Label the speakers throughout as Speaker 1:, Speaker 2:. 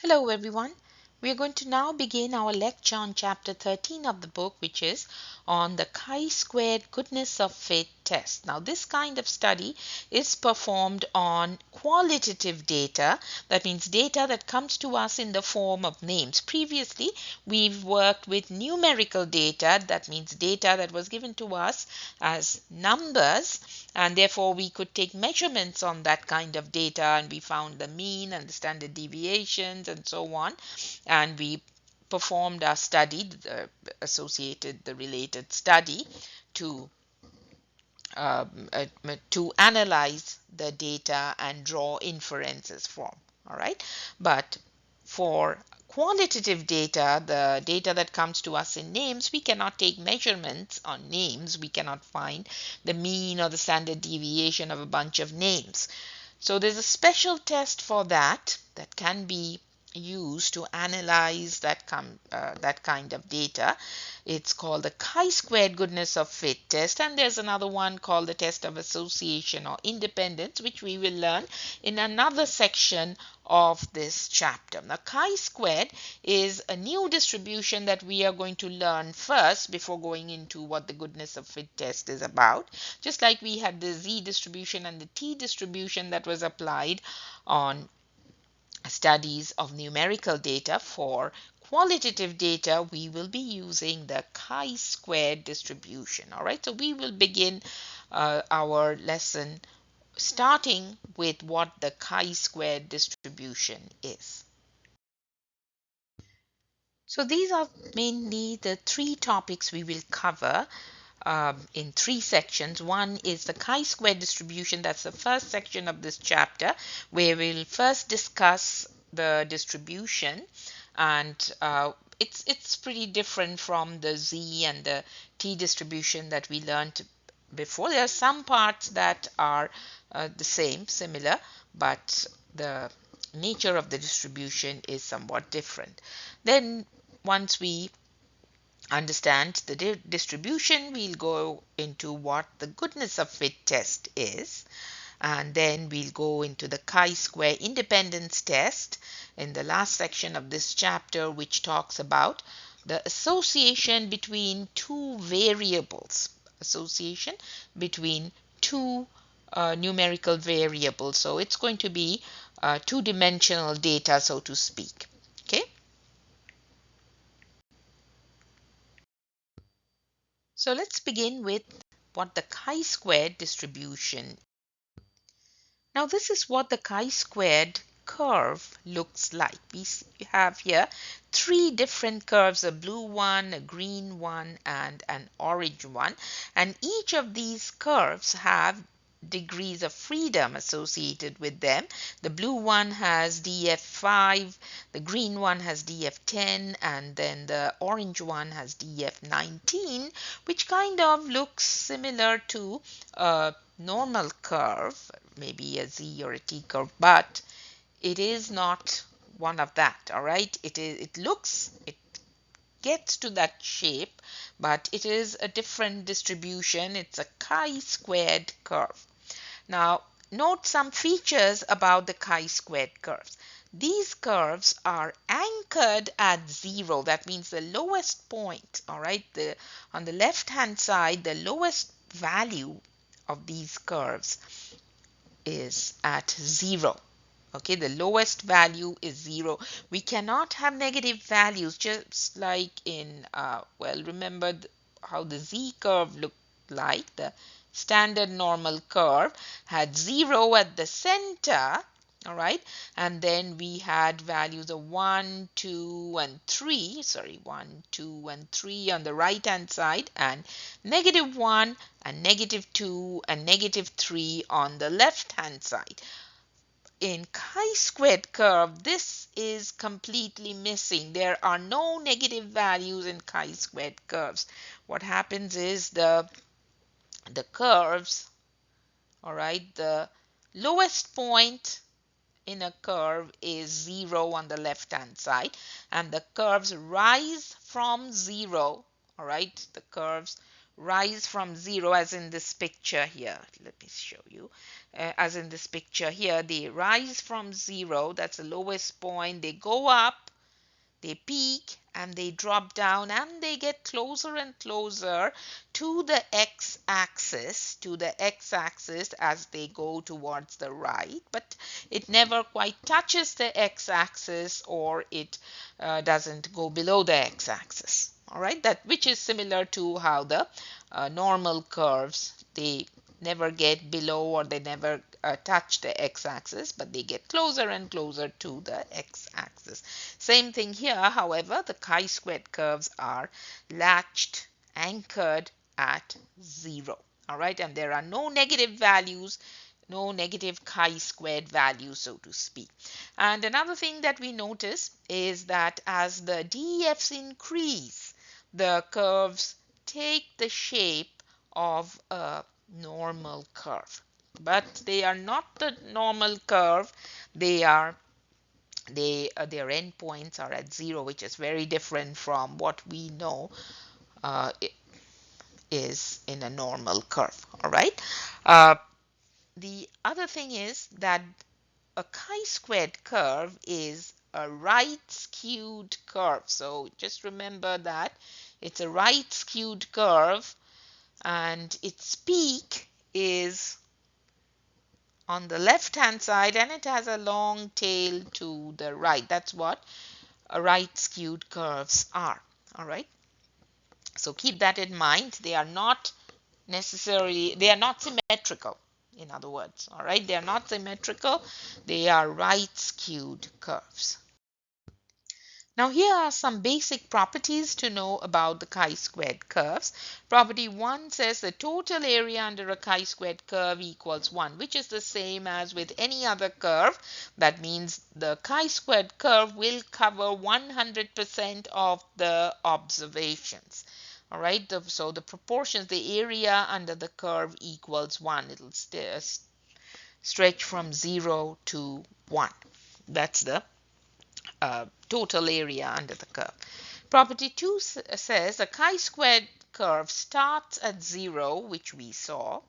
Speaker 1: Hello everyone. We are going to now begin our lecture on chapter 13 of the book, which is on the chi-squared goodness of fit test. Now this kind of study is performed on qualitative data. That means data that comes to us in the form of names. Previously we've worked with numerical data. That means data that was given to us as numbers, and therefore we could take measurements on that kind of data, and we found the mean and the standard deviations and so on, and we performed our study, the related study to analyze the data and draw inferences from. All right, but for quantitative data, the data that comes to us in names, we cannot take measurements on names. We cannot find the mean or the standard deviation of a bunch of names. So there's a special test for that can be used to analyze that kind of data. It's called the chi-squared goodness of fit test, and there's another one called the test of association or independence, which we will learn in another section of this chapter. Now, chi-squared is a new distribution that we are going to learn first before going into what the goodness of fit test is about. Just like we had the z distribution and the t distribution that was applied on studies of numerical data, for qualitative data we will be using the chi-squared distribution. All right, so we will begin our lesson starting with what the chi-squared distribution is. So these are mainly the three topics we will cover in three sections. One is the chi-square distribution. That's the first section of this chapter, where we'll first discuss the distribution, and it's pretty different from the z and the t distribution that we learned before. There are some parts that are the same, similar, but the nature of the distribution is somewhat different. Then once we understand the distribution, we'll go into what the goodness of fit test is, and then we'll go into the chi-square independence test in the last section of this chapter, which talks about the association between two variables, association between two numerical variables. So it's going to be two-dimensional data, so to speak. Okay. So let's begin with what the chi-squared distribution. Now this is what the chi-squared curve looks like. We have here three different curves, a blue one, a green one, and an orange one. And each of these curves have degrees of freedom associated with them. The blue one has df5, the green one has df10, and then the orange one has df19, which kind of looks similar to a normal curve, maybe a z or a t curve, but it is not one of that. All right, it gets to that shape, but it is a different distribution. It's a chi-squared curve. Now, note some features about the chi-squared curves. These curves are anchored at 0. That means the lowest point, all right, on the left-hand side, the lowest value of these curves is at 0. Okay, the lowest value is 0. We cannot have negative values, just like in, remember how the z curve looked like. The standard normal curve had 0 at the center, all right, and then we had values of 1, 2, and 3, 1, 2, and 3 on the right hand side, and -1 and -2 and -3 on the left hand side. In chi-squared curve, this is completely missing. There are no negative values in chi-squared curves. What happens is the curves, all right, the lowest point in a curve is 0 on the left hand side, and the curves rise from 0, all right, the curves rise from 0, as in this picture here. Let me show you. As in this picture here, they rise from 0, that's the lowest point. They go up, they peak, and they drop down, and they get closer and closer to the x-axis, as they go towards the right, but it never quite touches the x-axis, or it doesn't go below the x-axis. All right, that which is similar to how the normal curves, they never get below, or they never touch the x-axis, but they get closer and closer to the x-axis. Same thing here. However, the chi-squared curves are latched, anchored at 0. All right, and there are no negative values, no negative chi-squared values, so to speak. And another thing that we notice is that as the DEFs increase, the curves take the shape of a normal curve. But they are not the normal curve. Their endpoints are at 0, which is very different from what we know is in a normal curve. All right. The other thing is that a chi-squared curve is a right skewed curve. So just remember that it's a right skewed curve, and its peak is on the left hand side, and it has a long tail to the right. That's what a right skewed curves are. All right. So keep that in mind. They are not symmetrical. In other words, all right, they are not symmetrical. They are right skewed curves. Now here are some basic properties to know about the chi-squared curves. Property 1 says the total area under a chi-squared curve equals 1, which is the same as with any other curve. That means the chi-squared curve will cover 100% of the observations. All right, so the proportions, the area under the curve equals 1. It'll stretch from 0 to 1. That's the total area under the curve. Property 2 says a chi-squared curve starts at 0, which we saw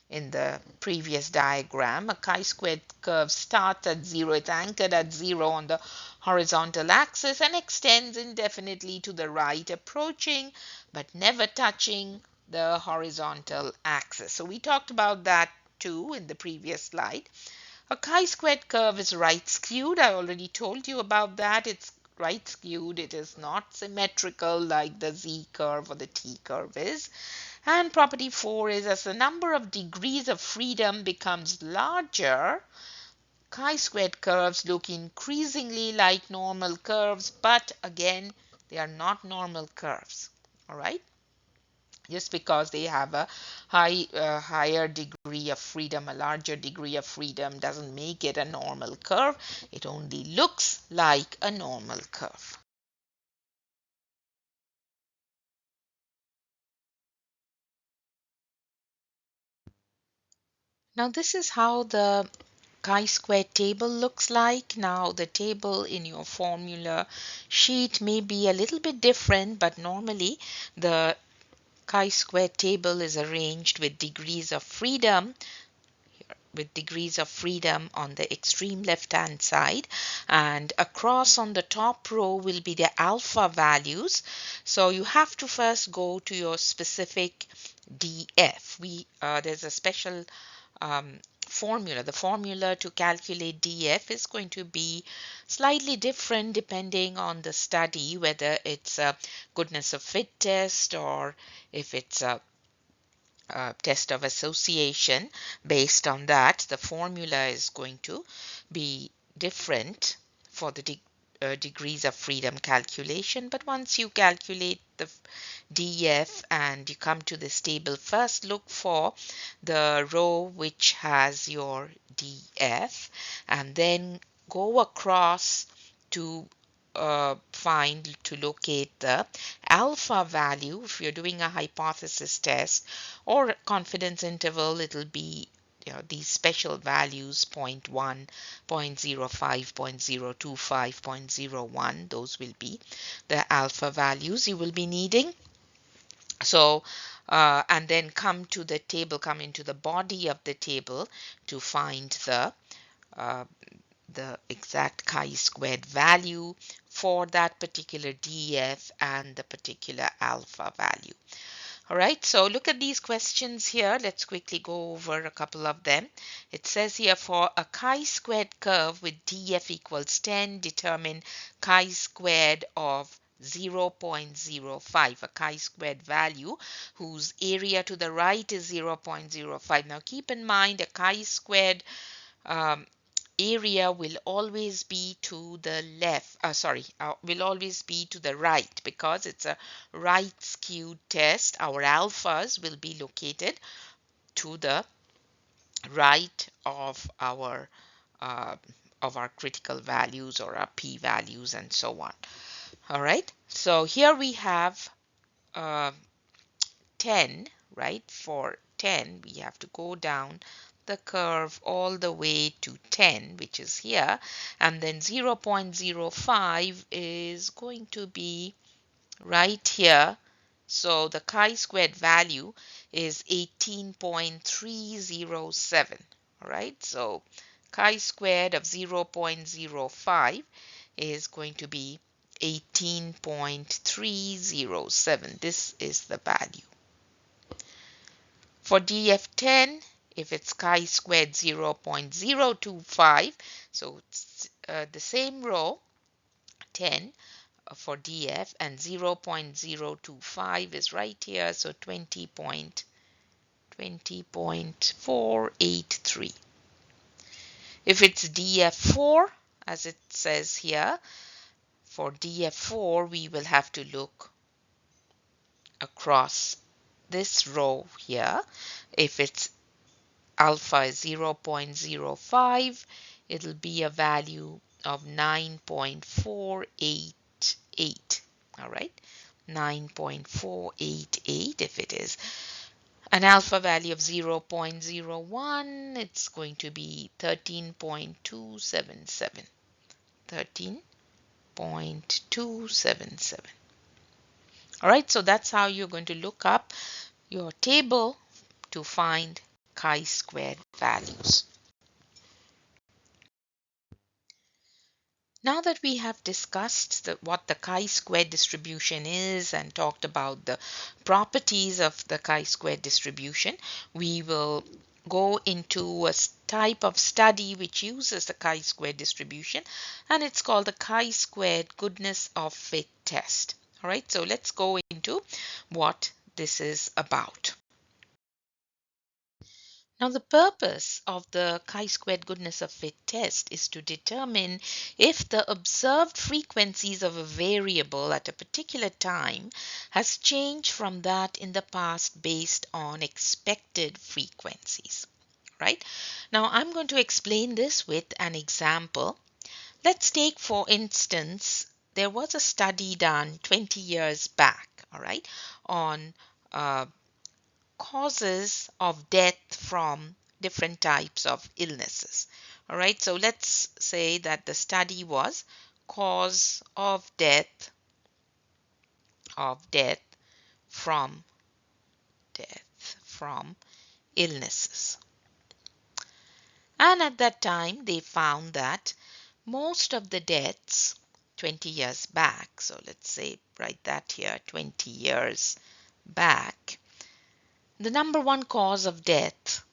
Speaker 1: in the previous diagram. A chi-squared curve starts at 0. It's anchored at 0 on the horizontal axis and extends indefinitely to the right, approaching but never touching the horizontal axis. So we talked about that too in the previous slide. A chi-squared curve is right skewed. I already told you about that. It's right skewed. It is not symmetrical like the Z curve or the T curve is. And property 4 is as the number of degrees of freedom becomes larger, chi-squared curves look increasingly like normal curves, but again, they are not normal curves. All right? Just because they have a higher degree of freedom, a larger degree of freedom, doesn't make it a normal curve. It only looks like a normal curve. Now this is how the chi-square table looks like. Now the table in your formula sheet may be a little bit different, but normally the chi-square table is arranged with degrees of freedom on the extreme left hand side, and across on the top row will be the alpha values. So you have to first go to your specific DF. There's a special formula. The formula to calculate DF is going to be slightly different depending on the study, whether it's a goodness of fit test or if it's a test of association. Based on that, the formula is going to be different for the degrees of freedom calculation. But once you calculate the DF and you come to this table, first look for the row which has your DF, and then go across to locate the alpha value. If you're doing a hypothesis test or confidence interval, it'll be these special values 0.1, 0.05, 0.025, 0.01. Those will be the alpha values you will be needing. So, and then come to the table, come into the body of the table to find uh, the exact chi-squared value for that particular DF and the particular alpha value. All right, so look at these questions here. Let's quickly go over a couple of them. It says here, for a chi-squared curve with DF equals 10, determine chi-squared of 0.05, a chi-squared value whose area to the right is 0.05. Now keep in mind, a chi-squared um, area will always be to the left, will always be to the right because it's a right skewed test. Our alphas will be located to the right uh, of our critical values or our p values and so on. All right, so here we have uh, 10, right? For 10, we have to go down the curve all the way to 10, which is here, and then 0.05 is going to be right here. So the chi-squared value is 18.307. All right, so chi-squared of 0.05 is going to be 18.307. This is the value. For DF10, if it's chi-squared 0.025, so it's the same row, 10 for DF, and 0.025 is right here, so 20.483. If it's DF4, as it says here, for DF4, we will have to look across this row here. If it's alpha is 0.05, it'll be a value of 9.488. All right, 9.488. If it is an alpha value of 0.01, it's going to be 13.277. 13.277. All right, so that's how you're going to look up your table to find chi-squared values. Now that we have discussed what the chi-squared distribution is and talked about the properties of the chi-squared distribution, we will go into a type of study which uses the chi-squared distribution, and it's called the chi-squared goodness of fit test. All right, so let's go into what this is about. Now, the purpose of the chi-squared goodness of fit test is to determine if the observed frequencies of a variable at a particular time has changed from that in the past based on expected frequencies. Right? Now, I'm going to explain this with an example. Let's take, for instance, there was a study done 20 years back, all right, on causes of death from different types of illnesses. All right, so let's say that the study was cause of death from illnesses. And at that time, they found that most of the deaths 20 years back, so let's say write that here, 20 years back, the number one cause of death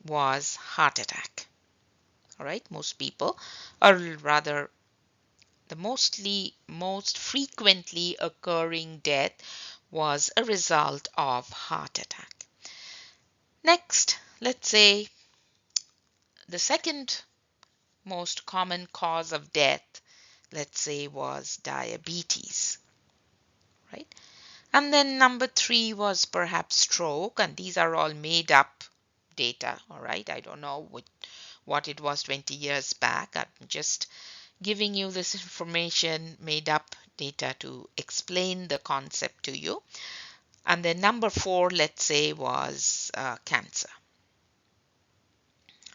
Speaker 1: was heart attack. All right, most people, or rather the most frequently occurring death was a result of heart attack. Next, let's say the second most common cause of death, let's say, was diabetes, right? And then number 3 was perhaps stroke, and these are all made up data, all right? I don't know what it was 20 years back. I'm just giving you this information, made up data to explain the concept to you. And then number 4, let's say, was cancer.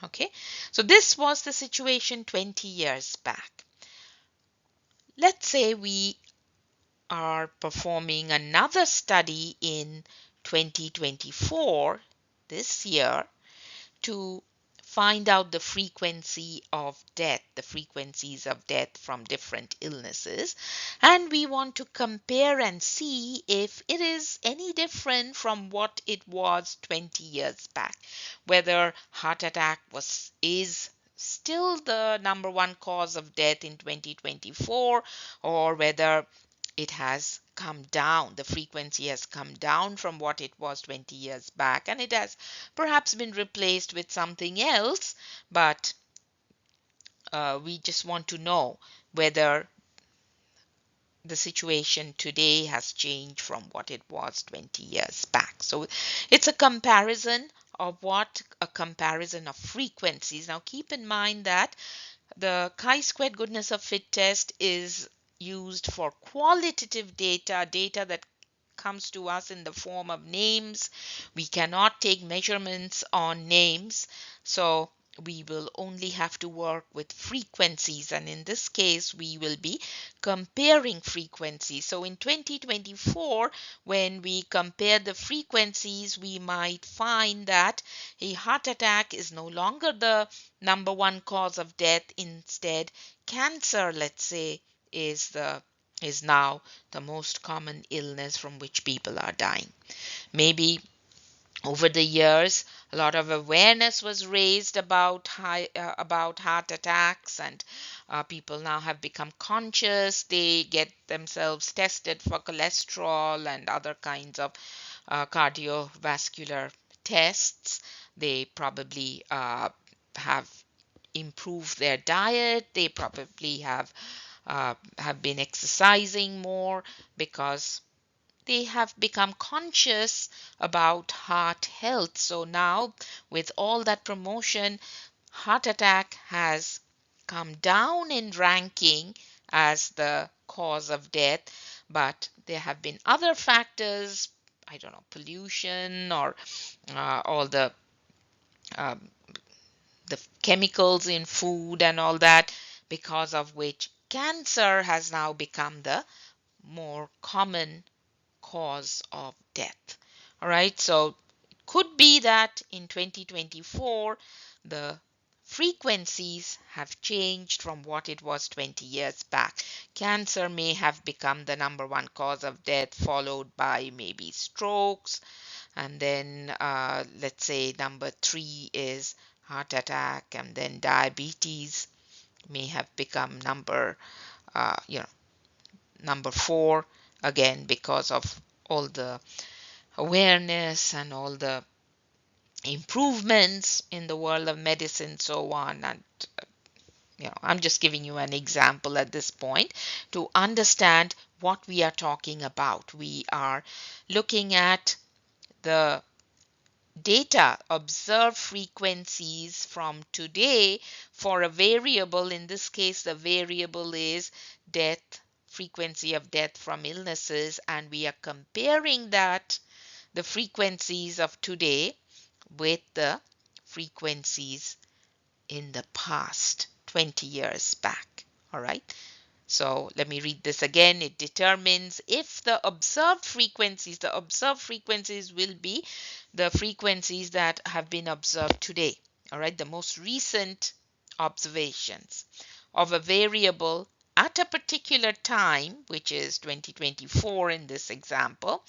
Speaker 1: Okay, so this was the situation 20 years back. Let's say we are performing another study in 2024, this year, to find out the frequency of death, the frequencies of death from different illnesses. And we want to compare and see if it is any different from what it was 20 years back, whether heart attack is still the number one cause of death in 2024, or whether it has come down, the frequency has come down from what it was 20 years back, and it has perhaps been replaced with something else, but we just want to know whether the situation today has changed from what it was 20 years back. So it's a comparison a comparison of frequencies. Now keep in mind that the chi-squared goodness of fit test is used for qualitative data that comes to us in the form of names. We cannot take measurements on names, so we will only have to work with frequencies, and in this case we will be comparing frequencies. So in 2024, when we compare the frequencies, we might find that a heart attack is no longer the number one cause of death. Instead, cancer, let's say, is now the most common illness from which people are dying. Maybe over the years, a lot of awareness was raised about heart attacks, and people now have become conscious. They get themselves tested for cholesterol and other kinds of cardiovascular tests. They probably have improved their diet. They probably have been exercising more because they have become conscious about heart health. So now, with all that promotion, heart attack has come down in ranking as the cause of death, but there have been other factors, I don't know, pollution or all um, the chemicals in food and all that, because of which cancer has now become the more common cause of death. All right, so it could be that in 2024 the frequencies have changed from what it was 20 years back. Cancer may have become the number one cause of death, followed by maybe strokes, and then let's say number three is heart attack, and then diabetes may have become uh, you know number four, again because of all the awareness and all the improvements in the world of medicine, so on. And I'm just giving you an example at this point to understand what we are talking about. We are looking at the data, observed frequencies from today for a variable. In this case, the variable is death, frequency of death from illnesses, and we are comparing the frequencies of today with the frequencies in the past 20 years back. All right. So let me read this again. It determines if the observed frequencies will be the frequencies that have been observed today. All right. The most recent observations of a variable at a particular time, which is 2024 in this example.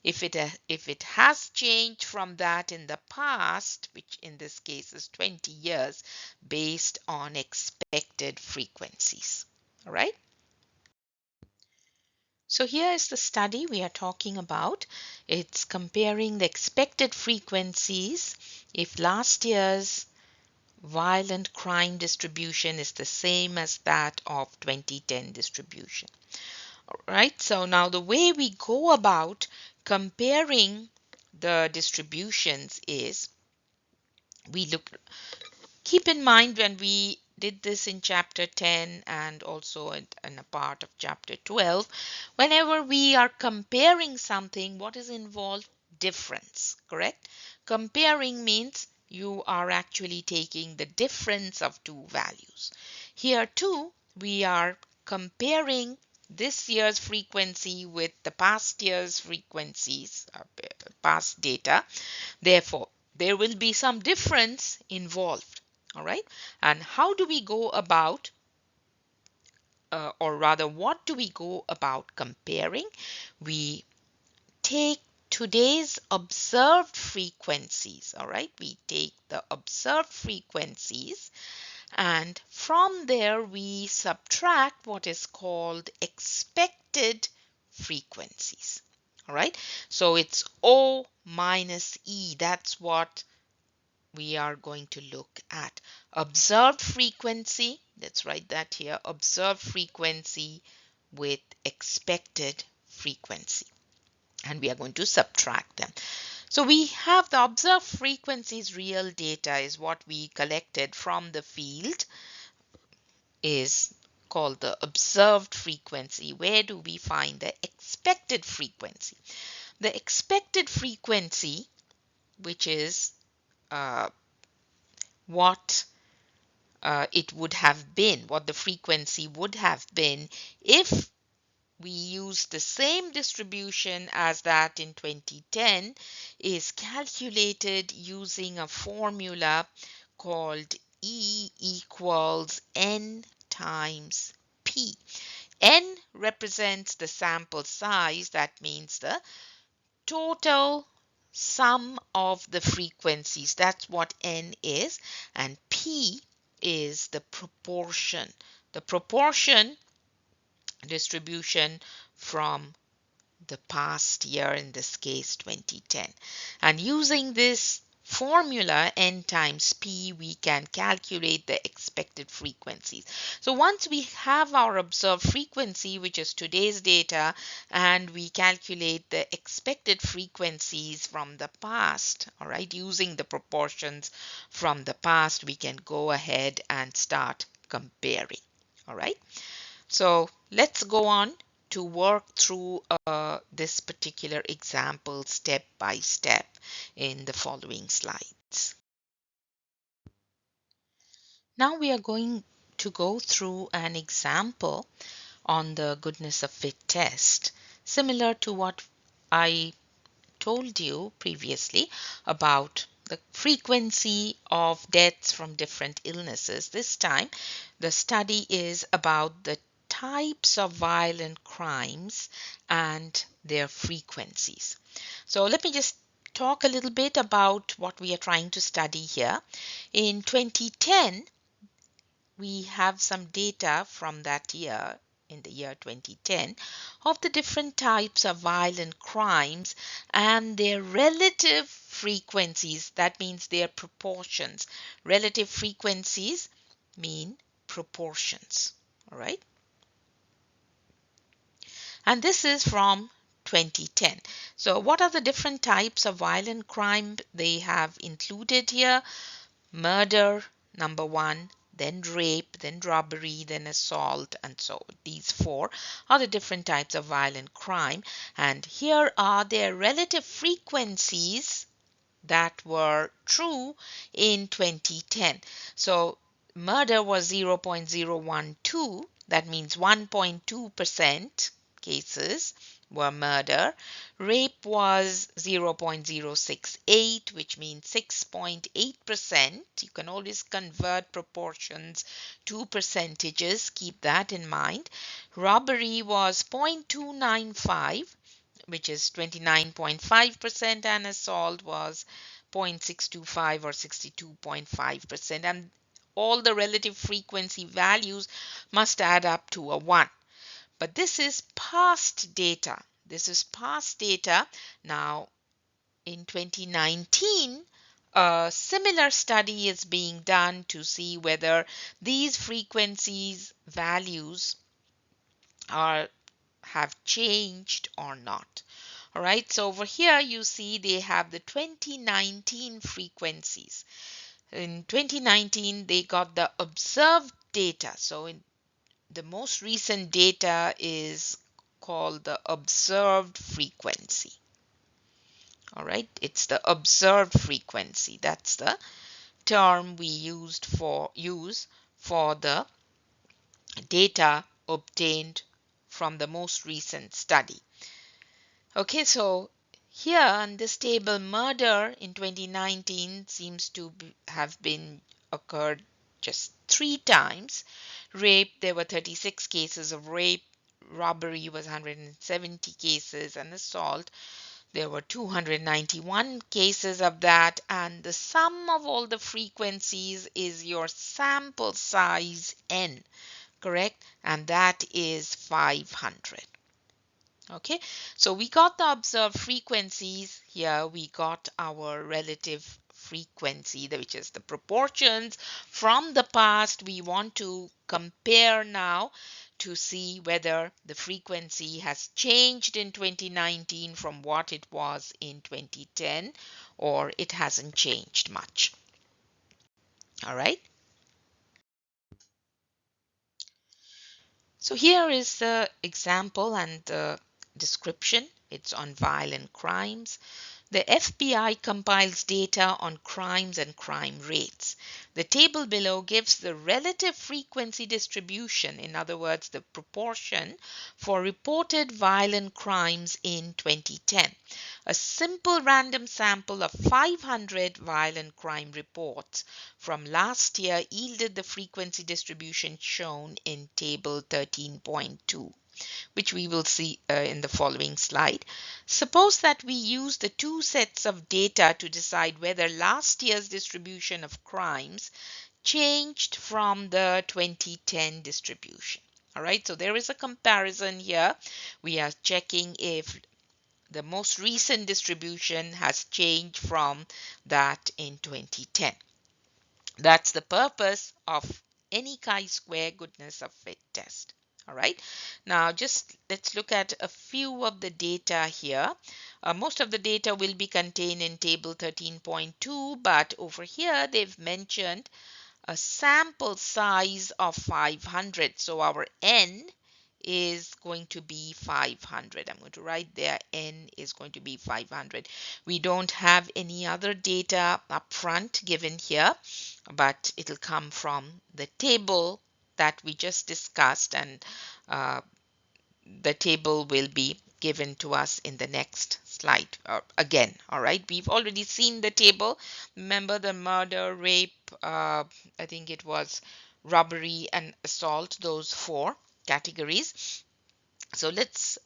Speaker 1: If it has changed from that in the past, which in this case is 20 years, based on expected frequencies. All right. So here is the study we are talking about. It's comparing the expected frequencies if last year's violent crime distribution is the same as that of 2010 distribution. All right. So now the way we go about comparing the distributions is keep in mind when we did this in chapter 10 and also in a part of chapter 12, whenever we are comparing something, what is involved? Difference, correct? Comparing means you are actually taking the difference of two values. Here too, we are comparing this year's frequency with the past year's frequencies, past data. Therefore, there will be some difference involved. All right. And how do we go about, or rather, what do we go about comparing? We take today's observed frequencies. All right. We take the observed frequencies, and from there we subtract what is called expected frequencies. All right. So it's O minus E. That's what we are going to look at. Observed frequency, let's write that here, observed frequency with expected frequency. And we are going to subtract them. So we have the observed frequencies, real data is what we collected from the field, is called the observed frequency. Where do we find the expected frequency? The expected frequency, which is what it would have been, what the frequency would have been if we use the same distribution as that in 2010, is calculated using a formula called E equals N times P. N represents the sample size. That means the total sum of the frequencies. That's what N is. And P is the proportion. The proportion distribution from the past year, in this case 2010. And using this formula N times P, we can calculate the expected frequencies. So once we have our observed frequency, which is today's data, and we calculate the expected frequencies from the past, all right, using the proportions from the past, we can go ahead and start comparing. All right. So let's go on to work through this particular example step by step in the following slides. Now we are going to go through an example on the goodness of fit test, similar to what I told you previously about the frequency of deaths from different illnesses. This time, the study is about the types of violent crimes and their frequencies. So let me just talk a little bit about what we are trying to study here. In 2010, we have some data from that year, in the year 2010, of the different types of violent crimes and their relative frequencies. That means their proportions. Relative frequencies mean proportions. All right. And this is from 2010. So what are the different types of violent crime they have included here? Murder, number one, then rape, then robbery, then assault, and so these four are the different types of violent crime. And here are their relative frequencies that were true in 2010. So murder was 0.012. That means 1.2% cases were murder. Rape was 0.068, which means 6.8%. You can always convert proportions to percentages. Keep that in mind. Robbery was 0.295, which is 29.5%, and assault was 0.625 or 62.5%. And all the relative frequency values must add up to a 1. But this is past data. This is past data. Now, in 2019, a similar study is being done to see whether these frequencies values have changed or not. All right, so over here you see they have the 2019 frequencies. In 2019, they got the observed data. So in the most recent data is called the observed frequency. All right, it's the observed frequency. That's the term we use for the data obtained from the most recent study. Okay, so here on this table, murder in 2019 seems to have been occurred just 3 times. Rape, there were 36 cases of rape. Robbery was 170 cases, and assault, there were 291 cases of that. And the sum of all the frequencies is your sample size n, correct? And that is 500. Okay, so we got the observed frequencies. Here we got our relative frequency, which is the proportions from the past. We want to compare now to see whether the frequency has changed in 2019 from what it was in 2010, or it hasn't changed much. All right. So here is the example and the description. It's on violent crimes. The FBI compiles data on crimes and crime rates. The table below gives the relative frequency distribution, in other words, the proportion for reported violent crimes in 2010. A simple random sample of 500 violent crime reports from last year yielded the frequency distribution shown in table 13.2. which we will see in the following slide. Suppose that we use the two sets of data to decide whether last year's distribution of crimes changed from the 2010 distribution. All right, so there is a comparison here. We are checking if the most recent distribution has changed from that in 2010. That's the purpose of any chi-square goodness of fit test. All right, now just let's look at a few of the data here. Most of the data will be contained in table 13.2, but over here they've mentioned a sample size of 500. So our n is going to be 500. I'm going to write there n is going to be 500. We don't have any other data up front given here, but it'll come from the table that we just discussed, and the table will be given to us in the next slide again. All right, we've already seen the table. Remember the murder, rape, I think it was robbery and assault, those 4 categories. So let's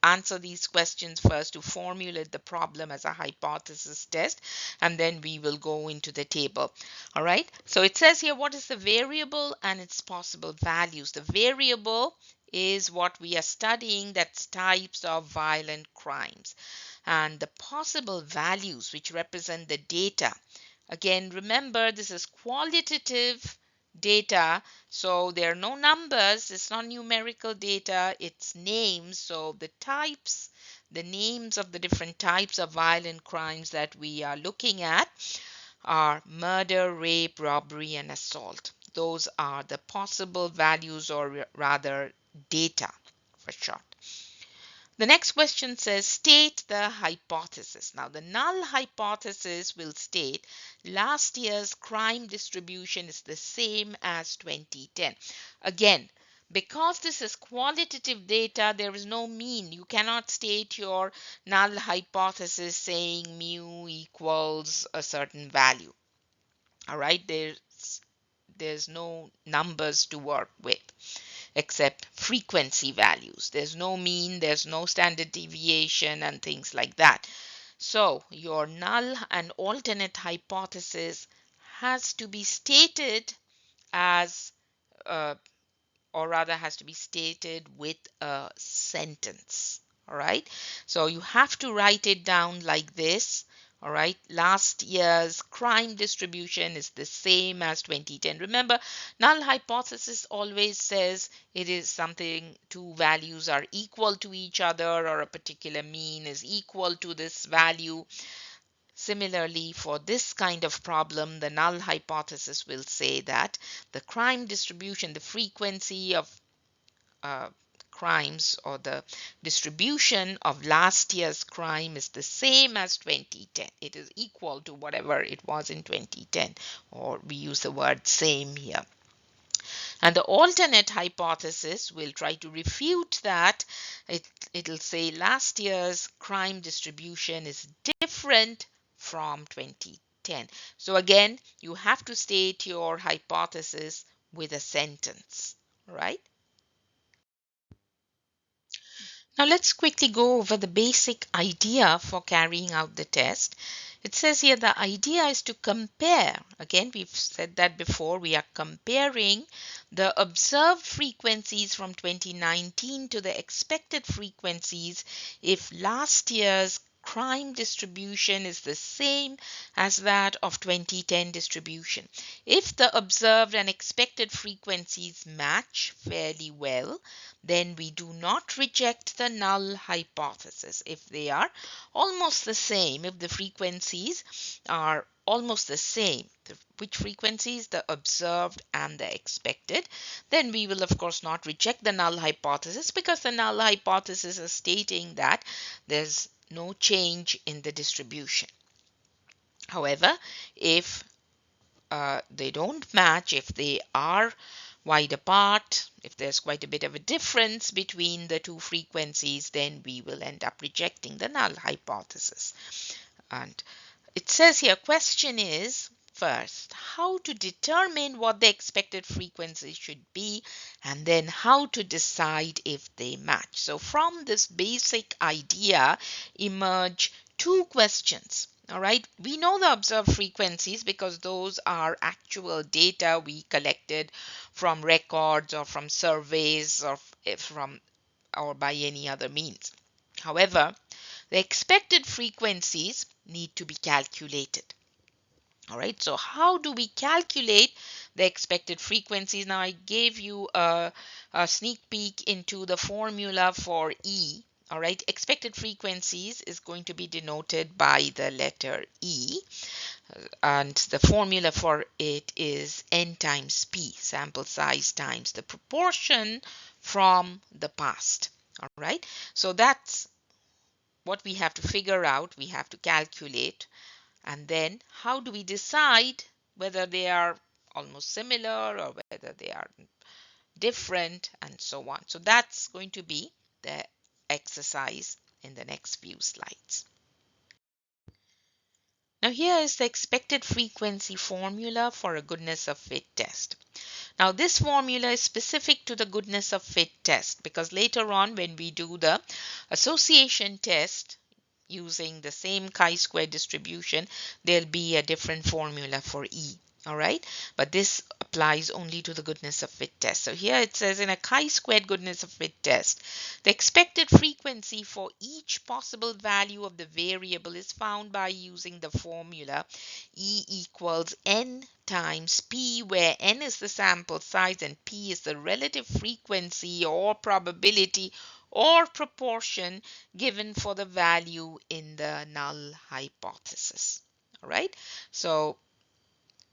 Speaker 1: answer these questions first to formulate the problem as a hypothesis test, and then we will go into the table. All right, so it says here, what is the variable and its possible values? The variable is what we are studying, that's types of violent crimes, and the possible values which represent the data. Again, remember, this is qualitative data, so there are no numbers. It's not numerical data, it's names. So the types, the names of the different types of violent crimes that we are looking at are murder, rape, robbery, and assault. Those are the possible values, or rather data for short. The next question says, state the hypothesis. Now, the null hypothesis will state last year's crime distribution is the same as 2010. Again, because this is qualitative data, there is no mean. You cannot state your null hypothesis saying mu equals a certain value. All right, there's no numbers to work with except frequency values. There's no mean, there's no standard deviation and things like that. So your null and alternate hypothesis has to be stated as, or rather has to be stated with a sentence. All right, so you have to write it down like this. All right, last year's crime distribution is the same as 2010. Remember, null hypothesis always says it is something, 2 values are equal to each other, or a particular mean is equal to this value. Similarly, for this kind of problem, the null hypothesis will say that the crime distribution, the frequency of crimes, or the distribution of last year's crime is the same as 2010. It is equal to whatever it was in 2010, or we use the word same here. And the alternate hypothesis will try to refute that. It'll say last year's crime distribution is different from 2010. So again, you have to state your hypothesis with a sentence, right? Now let's quickly go over the basic idea for carrying out the test. It says here the idea is to compare. Again, we've said that before. We are comparing the observed frequencies from 2019 to the expected frequencies if last year's crime distribution is the same as that of 2010 distribution. If the observed and expected frequencies match fairly well, then we do not reject the null hypothesis. If they are almost the same, if the frequencies are almost the same, which frequencies? The observed and the expected, then we will of course not reject the null hypothesis, because the null hypothesis is stating that there's no change in the distribution. However, if they don't match, if they are wide apart, if there's quite a bit of a difference between the two frequencies, then we will end up rejecting the null hypothesis. And it says here, question is first how to determine what the expected frequency should be, and then how to decide if they match. So from this basic idea emerge two questions. All right, we know the observed frequencies because those are actual data we collected from records or from surveys or by any other means. However, the expected frequencies need to be calculated. All right, so how do we calculate the expected frequencies? Now I gave you a sneak peek into the formula for E. All right, expected frequencies is going to be denoted by the letter E, and the formula for it is N times P, sample size times the proportion from the past. All right, so that's what we have to figure out. We have to calculate, and then how do we decide whether they are almost similar or whether they are different, and so on. So that's going to be the exercise in the next few slides. Now here is the expected frequency formula for a goodness of fit test. Now this formula is specific to the goodness of fit test, because later on when we do the association test using the same chi-square distribution, there'll be a different formula for E. All right, but this applies only to the goodness of fit test. So here it says in a chi-squared goodness of fit test, the expected frequency for each possible value of the variable is found by using the formula E equals N times P, where N is the sample size and P is the relative frequency or probability or proportion given for the value in the null hypothesis. All right, so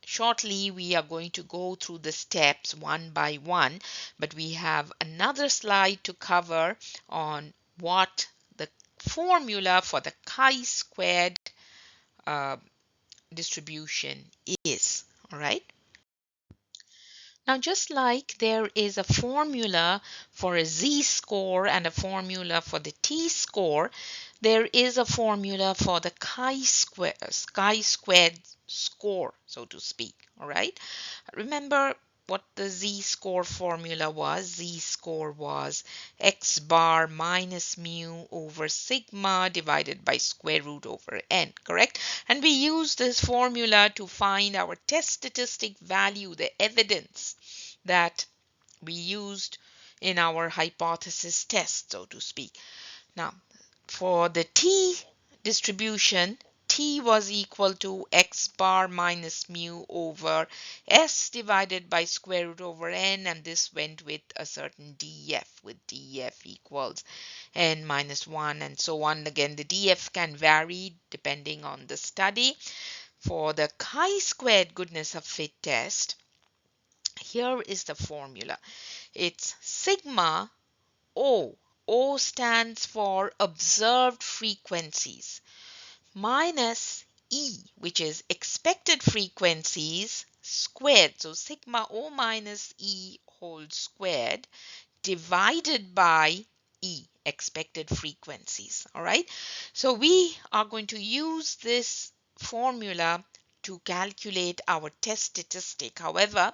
Speaker 1: shortly we are going to go through the steps one by one, but we have another slide to cover on what the formula for the chi-squared distribution is. All right. Now, just like there is a formula for a z-score and a formula for the t-score, there is a formula for the chi-squared score, so to speak. All right. Remember what the z-score formula was. Z-score was x bar minus mu over sigma divided by square root over n, correct? And we use this formula to find our test statistic value, the evidence that we used in our hypothesis test, so to speak. Now, for the t distribution, t was equal to x bar minus mu over s divided by square root over n, and this went with a certain df, with df equals n minus 1 and so on. Again, the df can vary depending on the study. For the chi-squared goodness of fit test, here is the formula. It's sigma O. O stands for observed frequencies, minus E, which is expected frequencies, squared. So sigma O minus E whole squared divided by E, expected frequencies. All right. So we are going to use this formula to calculate our test statistic. However,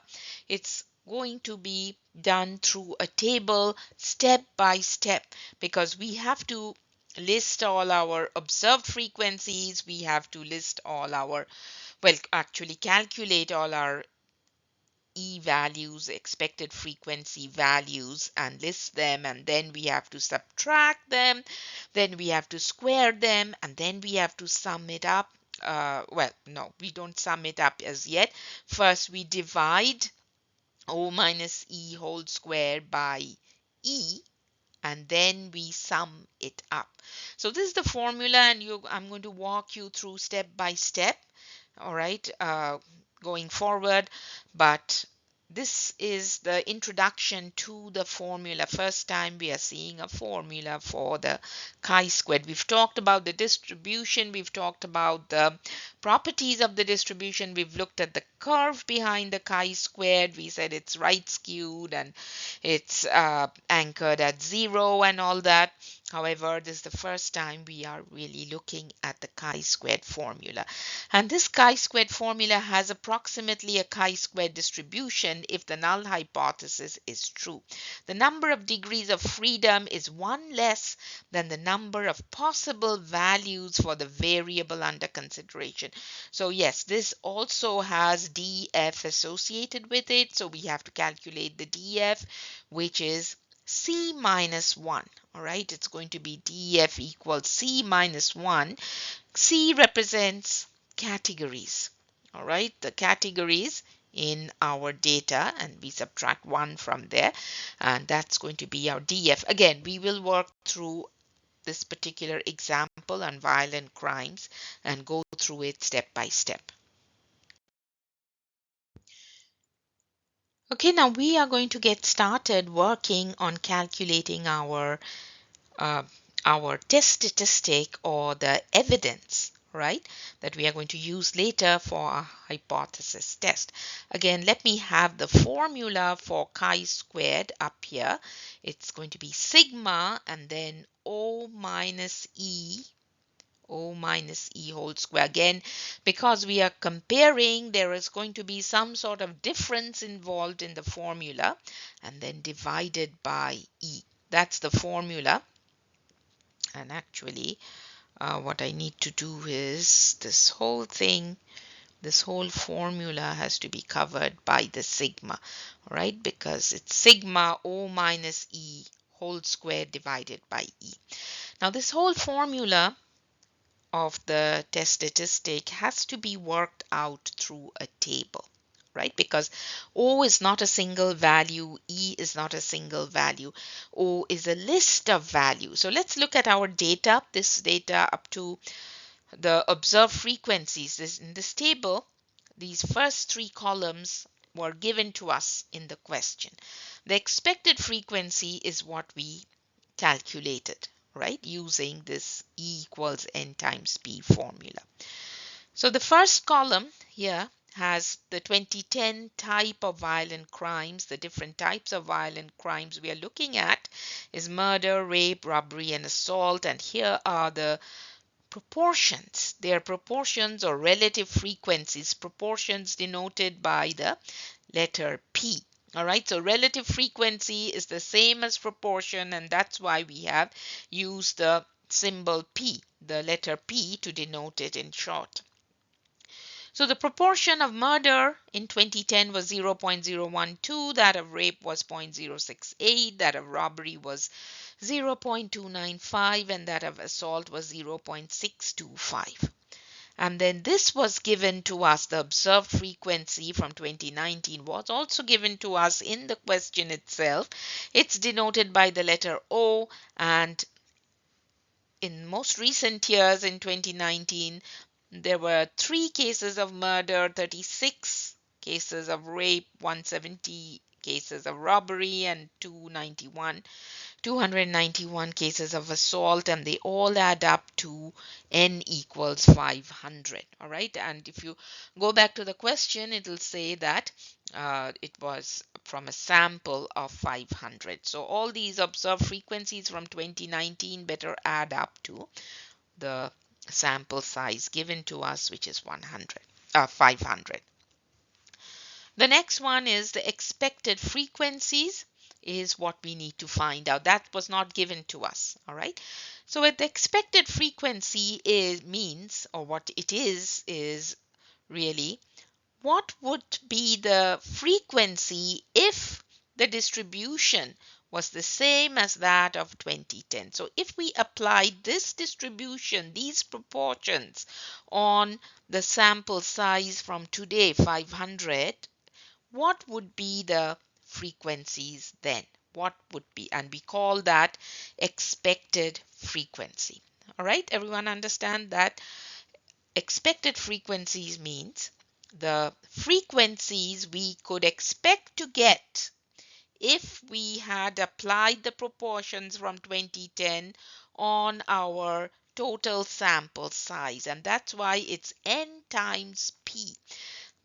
Speaker 1: it's going to be done through a table step by step because we have to list all our observed frequencies. We have to list all our, well, actually calculate all our E values, expected frequency values, and list them, and then we have to subtract them, then we have to square them, and then we have to sum it up. Well, no, we don't sum it up as yet. First, we divide O minus E whole square by E, and then we sum it up. So this is the formula, and I'm going to walk you through step by step, all right, going forward. But this is the introduction to the formula. First time we are seeing a formula for the chi-squared. We've talked about the distribution. We've talked about the properties of the distribution. We've looked at the curve behind the chi-squared. We said it's right skewed and it's anchored at 0 and all that. However, this is the first time we are really looking at the chi-squared formula. And this chi-squared formula has approximately a chi-squared distribution if the null hypothesis is true. The number of degrees of freedom is one less than the number of possible values for the variable under consideration. So yes, this also has df associated with it. So we have to calculate the df, which is C minus 1. All right, it's going to be df equals C minus 1. C represents categories. All right, the categories in our data, and we subtract 1 from there, and that's going to be our df. Again, we will work through this particular example on violent crimes and go through it step by step. Okay, now we are going to get started working on calculating our test statistic or the evidence, right, that we are going to use later for our hypothesis test. Again, let me have the formula for chi-squared up here. It's going to be sigma and then O minus E whole square. Again, because we are comparing, there is going to be some sort of difference involved in the formula, and then divided by E. That's the formula. And actually, what I need to do is this whole thing, this whole formula has to be covered by the sigma, right? Because it's sigma O minus E whole square divided by E. Now, this whole formula of the test statistic has to be worked out through a table, right? Because O is not a single value, E is not a single value. O is a list of values. So let's look at our data, this data up to the observed frequencies. In this table, these first 3 columns were given to us in the question. The expected frequency is what we calculated, right, using this E equals N times P formula. So the first column here has the 2010 type of violent crimes. The different types of violent crimes we are looking at is murder, rape, robbery, and assault. And here are the proportions. They are proportions or relative frequencies, proportions denoted by the letter P. All right, so relative frequency is the same as proportion, and that's why we have used the symbol P, the letter P, to denote it in short. So the proportion of murder in 2010 was 0.012, that of rape was 0.068, that of robbery was 0.295, and that of assault was 0.625. And then this was given to us, the observed frequency from 2019 was also given to us in the question itself. It's denoted by the letter O, and in most recent years in 2019, there were 3 cases of murder, 36 cases of rape, 170 cases of robbery and 291 cases of assault, and they all add up to n equals 500. All right, and if you go back to the question, it will say that it was from a sample of 500. So all these observed frequencies from 2019 better add up to the sample size given to us, which is 500. The next one is the expected frequencies is what we need to find out. That was not given to us. All right. So what the expected frequency means, or what it is really what would be the frequency if the distribution was the same as that of 2010. So if we applied this distribution, these proportions on the sample size from today, 500, what would be the frequencies then? What would be? And we call that expected frequency. All right, everyone understand that expected frequencies means the frequencies we could expect to get if we had applied the proportions from 2010 on our total sample size, and that's why it's n times p.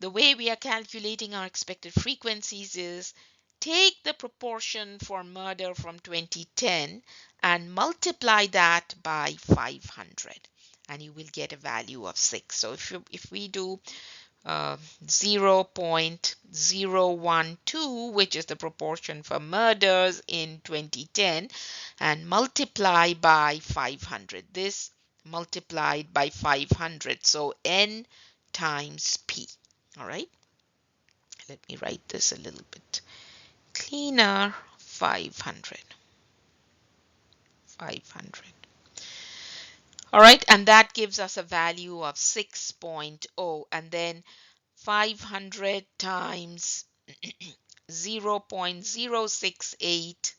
Speaker 1: The way we are calculating our expected frequencies is take the proportion for murder from 2010 and multiply that by 500, and you will get a value of 6. So if we do 0.012, which is the proportion for murders in 2010, and multiply by 500. This multiplied by 500, so n times p. All right. Let me write this a little bit cleaner. 500. All right, and that gives us a value of 6.0, and then 500 times 0.068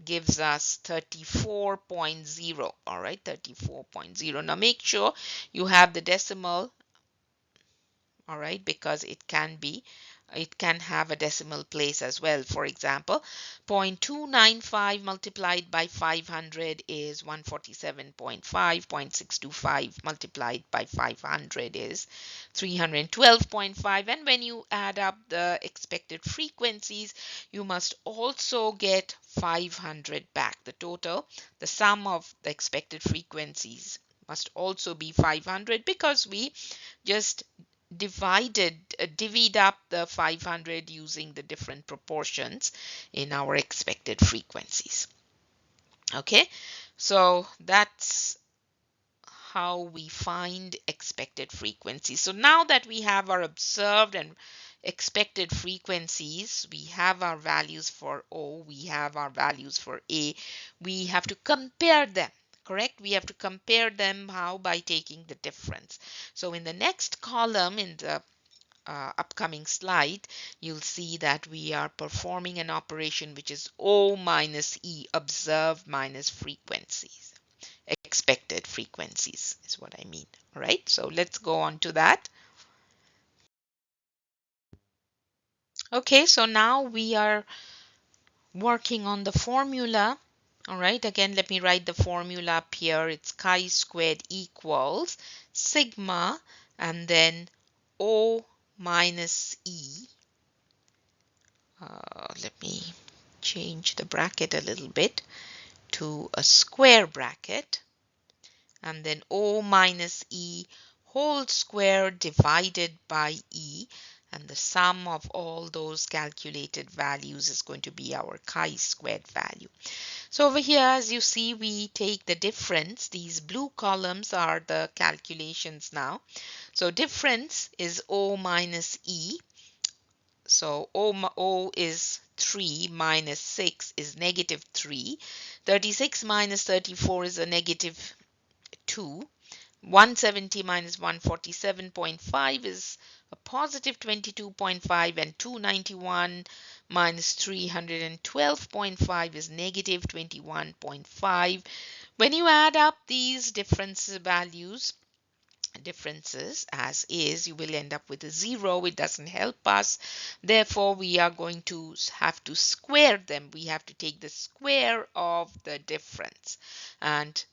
Speaker 1: gives us 34.0. All right, 34.0. Now make sure you have the decimal, all right, because it can have a decimal place as well. For example, 0.295 multiplied by 500 is 147.5. 0.625 multiplied by 500 is 312.5. And when you add up the expected frequencies, you must also get 500 back. The sum of the expected frequencies must also be 500, because we just divvied up the 500 using the different proportions in our expected frequencies. Okay, so that's how we find expected frequencies. So now that we have our observed and expected frequencies, we have our values for O, we have our values for A, we have to compare them. Correct? We have to compare them. How? By taking the difference. So in the next column in the upcoming slide, you'll see that we are performing an operation which is O minus E, observed minus frequencies. Expected frequencies is what I mean. All right, so let's go on to that. Okay, so now we are working on the formula. All right, again, let me write the formula up here. It's chi-squared equals sigma and then O minus E. Let me change the bracket a little bit to a square bracket, and then O minus E whole square divided by E, and the sum of all those calculated values is going to be our chi-squared value. So over here, as you see, we take the difference. These blue columns are the calculations now. So difference is O minus E. So O is 3 minus 6 is negative 3. 36 minus 34 is a negative 2. 170 minus 147.5 is a positive 22.5, and 291 minus 312.5 is negative 21.5. When you add up these difference values, differences as is, you will end up with a 0. It doesn't help us. Therefore, we are going to have to square them. We have to take the square of the difference and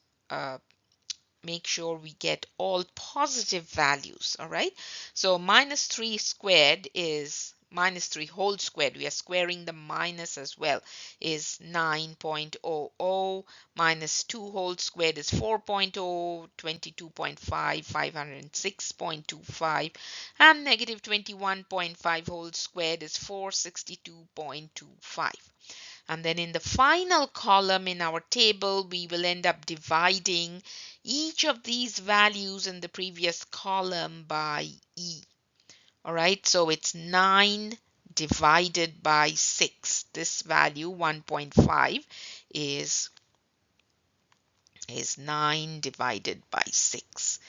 Speaker 1: make sure we get all positive values. All right. So minus 3 squared is minus 3 whole squared. We are squaring the minus as well, is 9.00. Minus 2 whole squared is 4.0, 22.5, 506.25. And negative 21.5 whole squared is 462.25. And then in the final column in our table, we will end up dividing each of these values in the previous column by E. All right, so it's 9 divided by 6. This value, 1.5, is 9 divided by 6.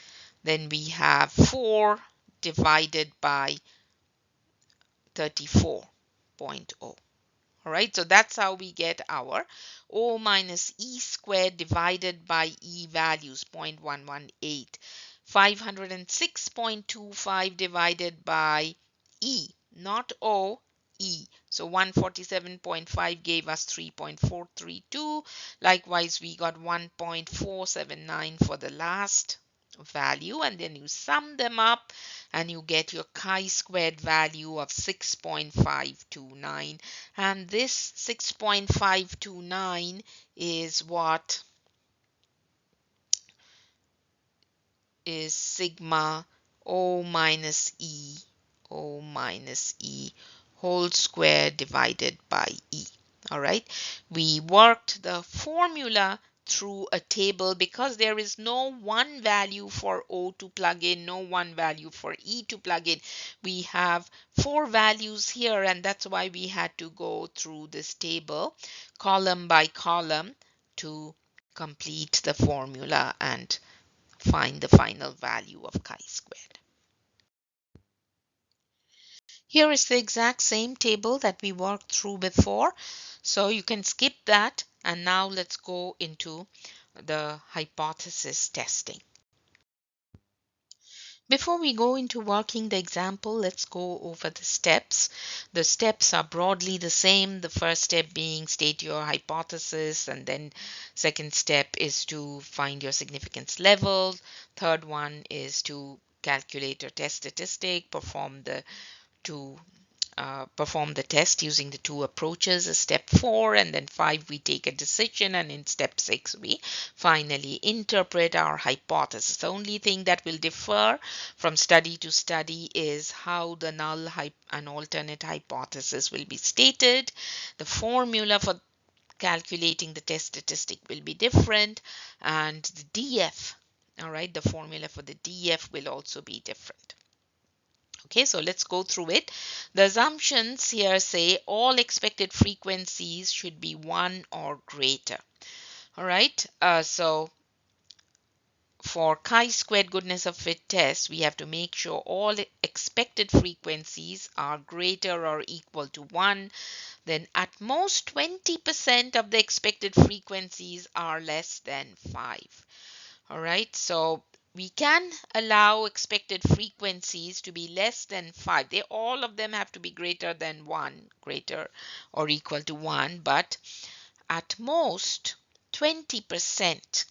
Speaker 1: Then we have 4 divided by 34.0. All right, so that's how we get our O minus E squared divided by E values, 0.118. 506.25 divided by E, not O, E. So 147.5 gave us 3.432. Likewise, we got 1.479 for the last value, and then you sum them up and you get your chi-squared value of 6.529, and this 6.529 is what is sigma O minus E whole square divided by E. All right, we worked the formula through a table because there is no one value for O to plug in, no one value for E to plug in. We have 4 values here, and that's why we had to go through this table column by column to complete the formula and find the final value of chi-squared. Here is the exact same table that we worked through before, so you can skip that, and now let's go into the hypothesis testing. Before we go into working the example, let's go over the steps. The steps are broadly the same. The first step being state your hypothesis, and then second step is to find your significance level. Third one is to calculate your test statistic, perform the test using the 2 approaches. Step 4, and then 5 we take a decision, and in step 6 we finally interpret our hypothesis. The only thing that will differ from study to study is how the null and alternate hypothesis will be stated. The formula for calculating the test statistic will be different, and the DF, all right, the formula for the DF will also be different. Okay, so let's go through it. The assumptions here say all expected frequencies should be 1 or greater. All right, so for chi-squared goodness of fit test, we have to make sure all expected frequencies are greater or equal to 1. Then at most 20% of the expected frequencies are less than 5. All right, so we can allow expected frequencies to be less than 5. All of them have to be greater than 1, greater or equal to 1, but at most 20%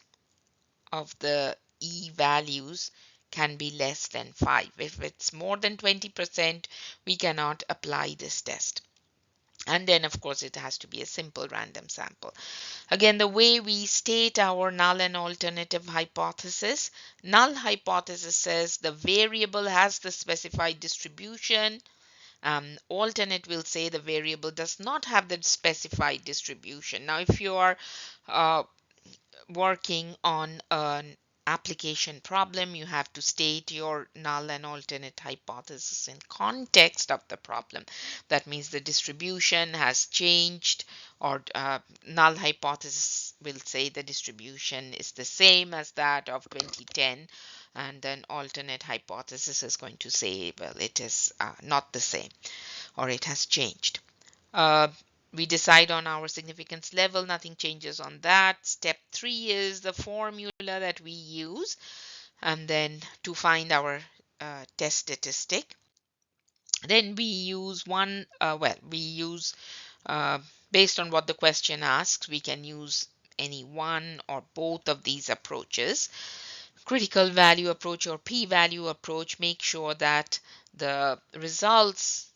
Speaker 1: of the E values can be less than 5. If it's more than 20%, we cannot apply this test. And then, of course, it has to be a simple random sample. Again, the way we state our null and alternative hypothesis. Null hypothesis says the variable has the specified distribution. Alternate will say the variable does not have the specified distribution. Now, if you are working on an application problem, you have to state your null and alternate hypothesis in context of the problem. That means the distribution has changed, or null hypothesis will say the distribution is the same as that of 2010, and then alternate hypothesis is going to say, well, it is not the same, or it has changed. We decide on our significance level, nothing changes on that. Step 3 is the formula that we use. and then to find our test statistic. Then we use uh, based on what the question asks, we can use any one or both of these approaches. Critical value approach or p-value approach, make sure that the results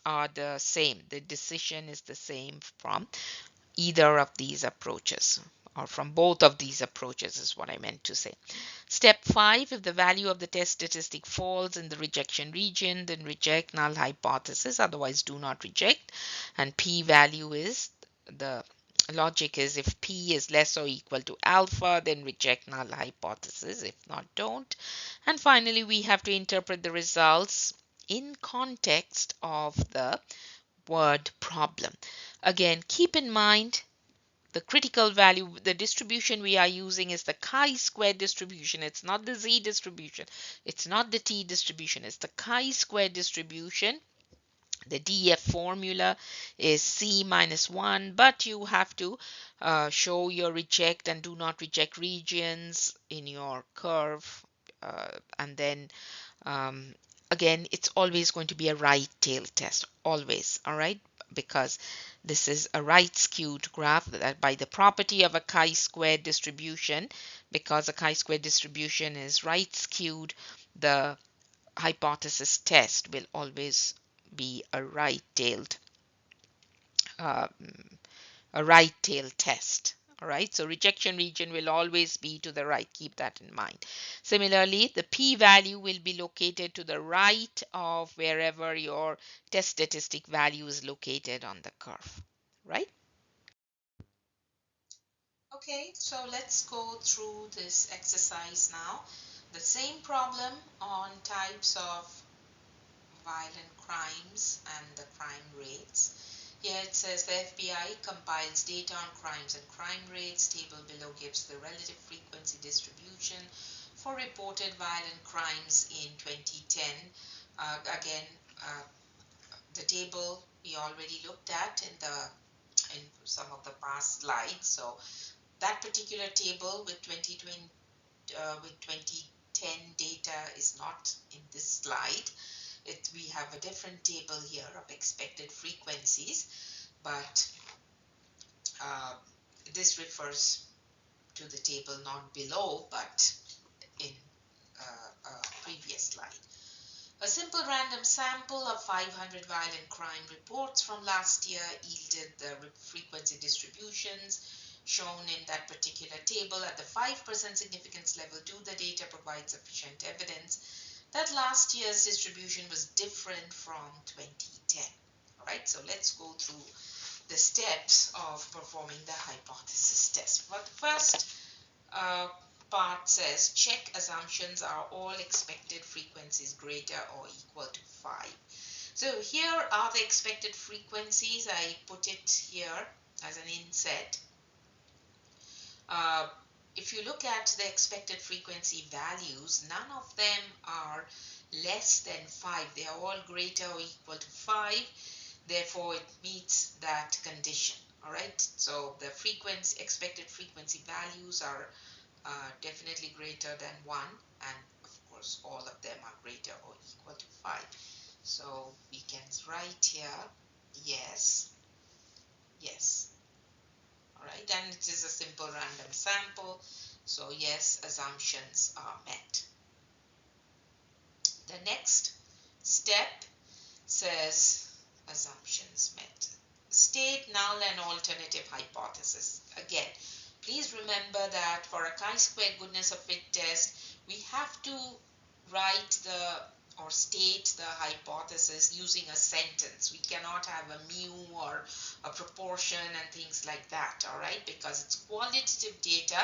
Speaker 1: are the same, the decision is the same from either of these approaches, or from both of these approaches is what I meant to say. Step 5, if the value of the test statistic falls in the rejection region, then reject null hypothesis, otherwise do not reject. And p-value is, the logic is, if p is less or equal to alpha, then reject null hypothesis, if not, don't. And finally, we have to interpret the results in context of the word problem. Again, keep in mind the critical value, the distribution we are using is the chi-square distribution. It's not the z distribution. It's not the t distribution. It's the chi-square distribution. The DF formula is C minus 1, but you have to show your reject and do not reject regions in your curve. And then um, again, it's always going to be a right tail test, always, all right? Because this is a right skewed graph that by the property of a chi-square distribution, because a chi-square distribution is right skewed, the hypothesis test will always be um, a right tail test. All right, so rejection region will always be to the right. Keep that in mind. Similarly, the p-value will be located to the right of wherever your test statistic value is located on the curve, right? Okay, so let's go through this exercise now. The same problem on types of violent crimes and the crime rates. Here it says the FBI compiles data on crimes and crime rates. Table below gives the relative frequency distribution for reported violent crimes in 2010. Again, uh, the table we already looked at in some of the past slides. So that particular table with 2010 data is not in this slide. We have a different table here of expected frequencies, but uh, this refers to the table not below, but in a previous slide. A simple random sample of 500 violent crime reports from last year yielded the frequency distributions shown in that particular table. At the 5% significance level, do the data provide sufficient evidence that last year's distribution was different from 2010? All right, so let's go through the steps of performing the hypothesis test. But the first uh, part says check assumptions are all expected frequencies greater or equal to 5. So here are the expected frequencies. I put it here as an inset. Uh, if you look at the expected frequency values, none of them are less than 5. They are all greater or equal to 5. Therefore, it meets that condition. All right. So the expected frequency values are definitely greater than 1, and of course all of them are greater or equal to 5. So we can write here yes, yes. All right, and it is a simple random sample, so yes, assumptions are met. The next step says assumptions met. State null and alternative hypothesis. Again, please remember that for a chi-square goodness of fit test, we have to write or state the hypothesis using a sentence. We cannot have a mu or a proportion and things like that, all right? Because it's qualitative data,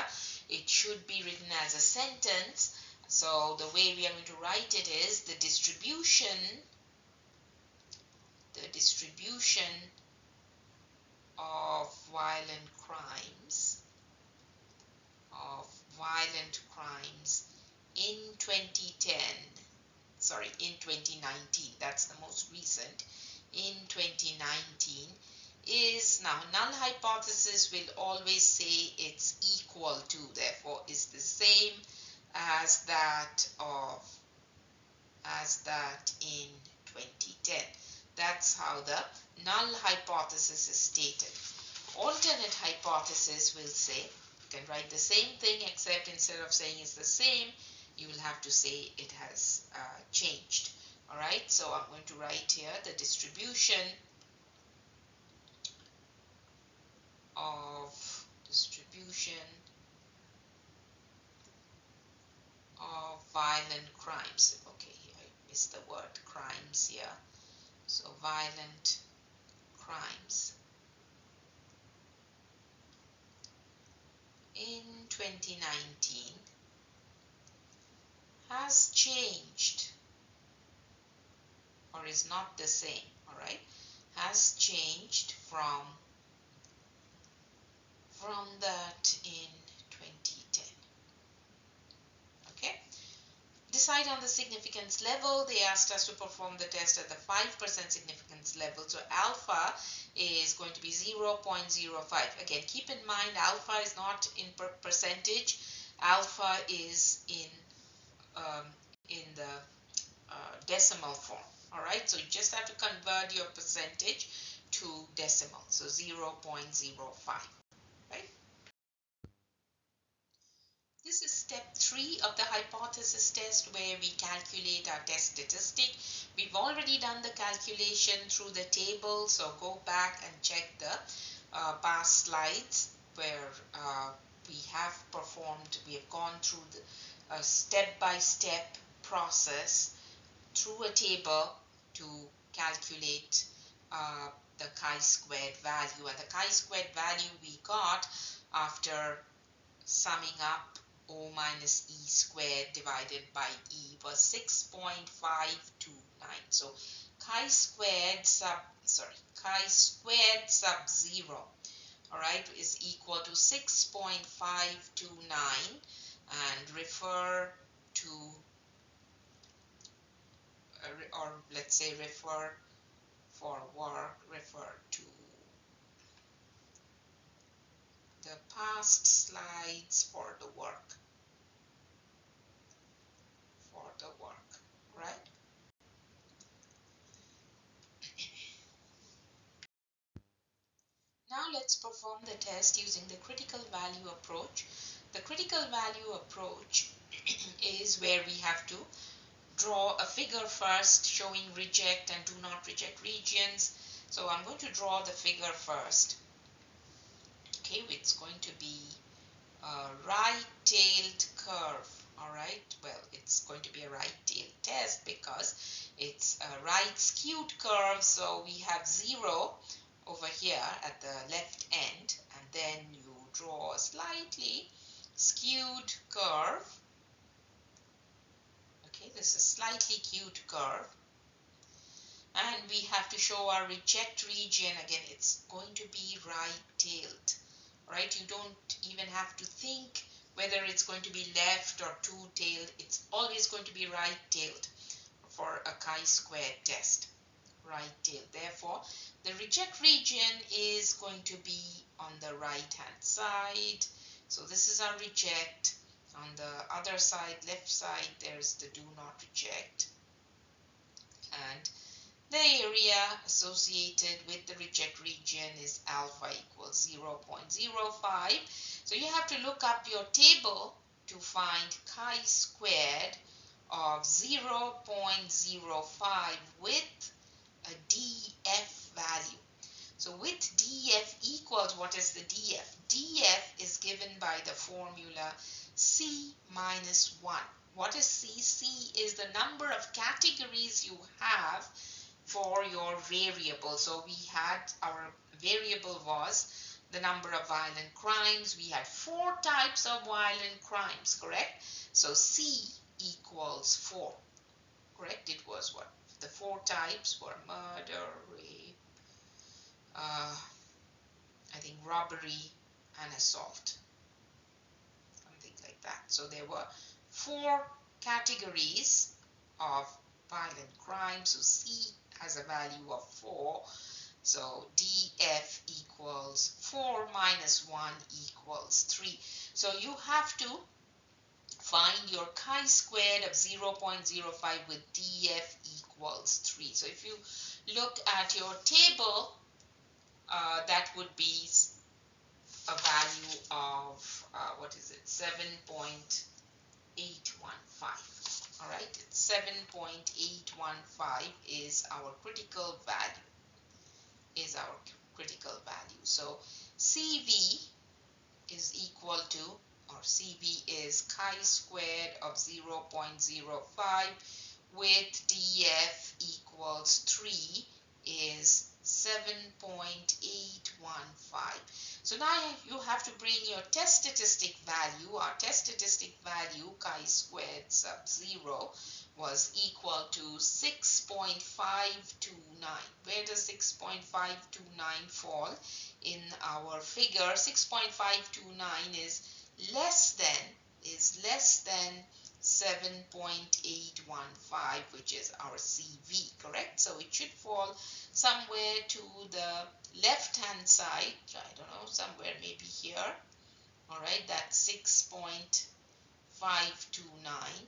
Speaker 1: it should be written as a sentence. So the way we are going to write it is the distribution of violent crimes in 2010, sorry, in 2019, that's the most recent, in 2019 is, now null hypothesis will always say it's equal to, therefore is the same as that in 2010. That's how the null hypothesis is stated. Alternate hypothesis will say, you can write the same thing, except instead of saying it's the same, you will have to say it has changed. All right, so I'm going to write here the distribution of violent crimes. Okay, I missed the word crimes here. So violent crimes in 2019 has changed, or is not the same, all right, has changed from that in 2010. Okay, decide on the significance level. They asked us to perform the test at the 5% significance level. So alpha is going to be 0.05. Again, keep in mind alpha is not in percentage. Alpha is in the decimal form. All right, so you just have to convert your percentage to decimal. So 0.05. Right? This is step 3 of the hypothesis test, where we calculate our test statistic. We've already done the calculation through the table, so go back and check the past slides where we have gone through the step-by-step process through a table to calculate the chi-squared value. And the chi-squared value we got after summing up O minus E squared divided by E was 6.529. So chi-squared sub 0, all right, is equal to 6.529, and refer to or let's say refer to the past slides for the work, right? Now let's perform the test using the critical value approach. The critical value approach is where we have to draw a figure first showing reject and do not reject regions. So I'm going to draw the figure first. Okay, it's going to be a right-tailed curve. All right, well, it's going to be a right-tailed test because it's a right skewed curve. So we have 0 over here at the left end, and then you draw a slightly skewed curve. Okay, this is slightly skewed curve, and we have to show our reject region. Again, it's going to be right-tailed. Right, you don't even have to think whether it's going to be left or two-tailed. It's always going to be right-tailed for a chi-square test. Right-tailed. Therefore, the reject region is going to be on the right-hand side. So this is our reject. On the other side, left side, there's the do not reject. And the area associated with the reject region is alpha equals 0.05. So you have to look up your table to find chi-squared of 0.05 with a df value. So with df equals, what is the df? df is given by the formula c minus 1. What is c? C is the number of categories you have for your variable. So we had, our variable was the number of violent crimes. We had 4 types of violent crimes, correct? So C equals 4, correct? It was what? The 4 types were murder, rape, I think robbery and assault, something like that. So there were 4 categories of violent crime. So C has a value of 4. So df equals 4 minus 1 equals 3. So you have to find your chi-squared of 0.05 with df equals 3. So if you look at your table, that would be a value of, what is it, 7.815. All right, 7.815 is our critical value, So CV is equal to, or CV is chi-squared of 0.05 with df equals 3 is 7.815. So now you have to bring your test statistic value. Our test statistic value, chi-squared sub 0, was equal to 6.529. Where does 6.529 fall in our figure? 6.529 is less than 7.815, which is our CV, correct? So it should fall somewhere to the left hand side. I don't know, somewhere maybe here. All right, that's 6.529.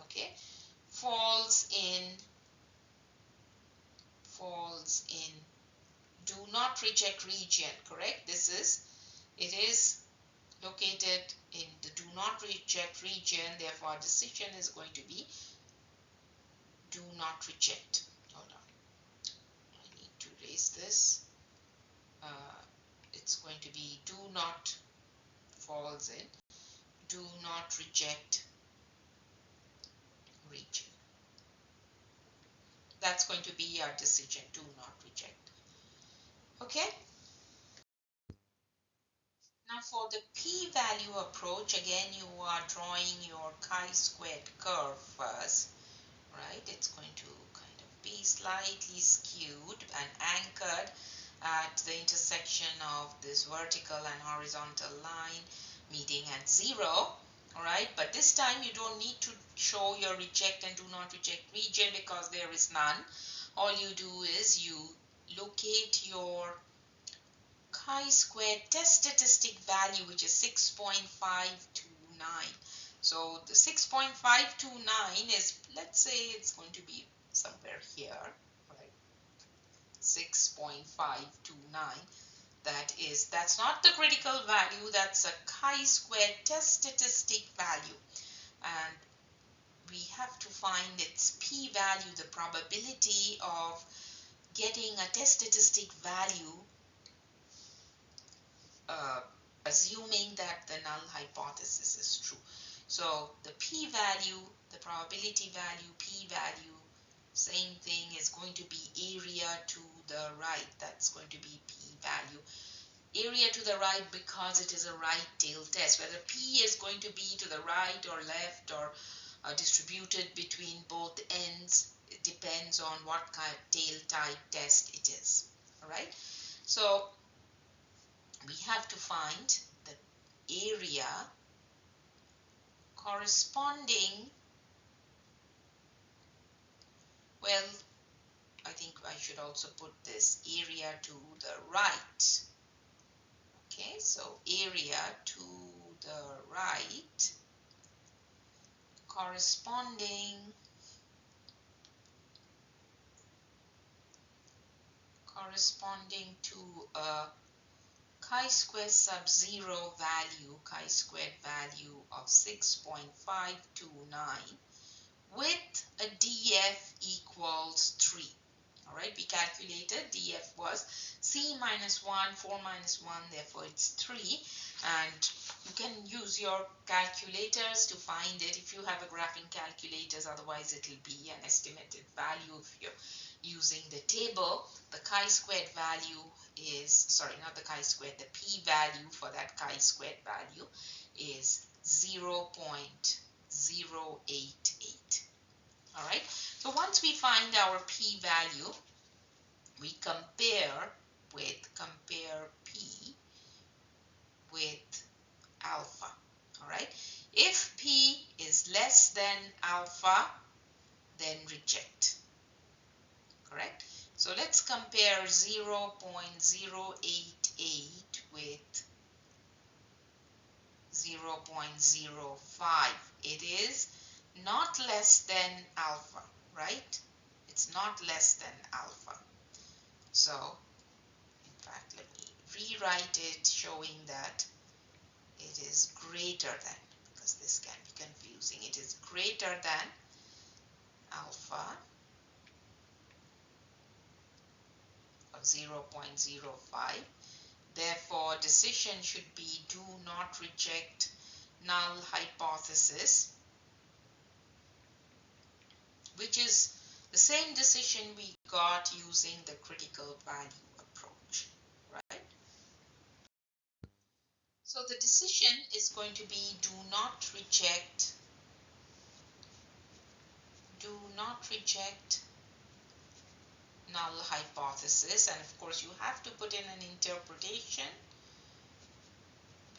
Speaker 1: Okay, falls in do not reject region, correct? It is located in the do not reject region. Therefore, our decision is going to be do not reject. Hold on, I need to erase this. It's going to be do not falls in do not reject region. That's going to be our decision, do not reject. Okay. Now for the p-value approach, again you are drawing your chi-squared curve first, right? It's going to kind of be slightly skewed and anchored at the intersection of this vertical and horizontal line meeting at 0. All right, but this time you don't need to show your reject and do not reject region because there is none. All you do is you locate your chi-squared test statistic value, which is 6.529. So the 6.529 is, let's say it's going to be somewhere here, right? 6.529. That's not the critical value, that's a chi-squared test statistic value. And we have to find its p-value, the probability of getting a test statistic value, assuming that the null hypothesis is true. So the p-value, the probability value, p-value, same thing, is going to be area to the right. That's going to be p-value. Area to the right because it is a right tail test. Whether p is going to be to the right or left or distributed between both ends, it depends on what kind of tail type test it is. All right. So we have to find the area corresponding, well, I think I should also put this area to the right. Okay, so area to the right corresponding to a chi-square sub 0 value, chi-squared value of 6.529 with a df equals 3. All right, we calculated df was c minus 1, 4 minus 1, therefore it's 3. And you can use your calculators to find it if you have a graphing calculators, otherwise it will be an estimated value if you're using the table. The chi-squared value is, sorry, not the chi-squared, the p-value for that chi-squared value is 0.088. All right, so once we find our p-value, we compare p with alpha. All right, if p is less than alpha, then reject. Correct. So let's compare 0.088 with 0.088. 0.05. It is not less than alpha, right? It's not less than alpha. So, in fact, let me rewrite it showing that it is greater than, because this can be confusing. It is greater than alpha of 0.05. Therefore, decision should be do not reject null hypothesis, which is the same decision we got using the critical value approach, right? So the decision is going to be do not reject null hypothesis, and of course you have to put in an interpretation,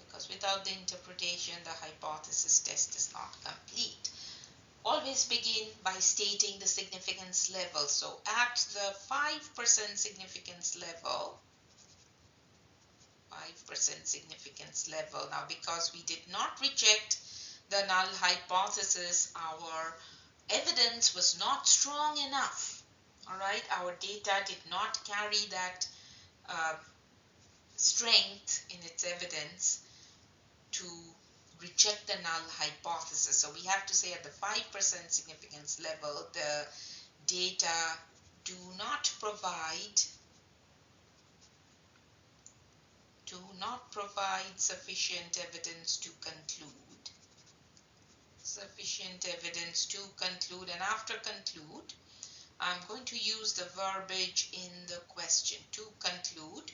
Speaker 1: because without the interpretation the hypothesis test is not complete. Always begin by stating the significance level. So at the 5% significance level, 5% significance level. Now, because we did not reject the null hypothesis, our evidence was not strong enough. All right, our data did not carry that strength in its evidence to reject the null hypothesis. So we have to say at the 5% significance level, the data do not provide sufficient evidence to conclude. And after conclude, I'm going to use the verbiage in the question to conclude,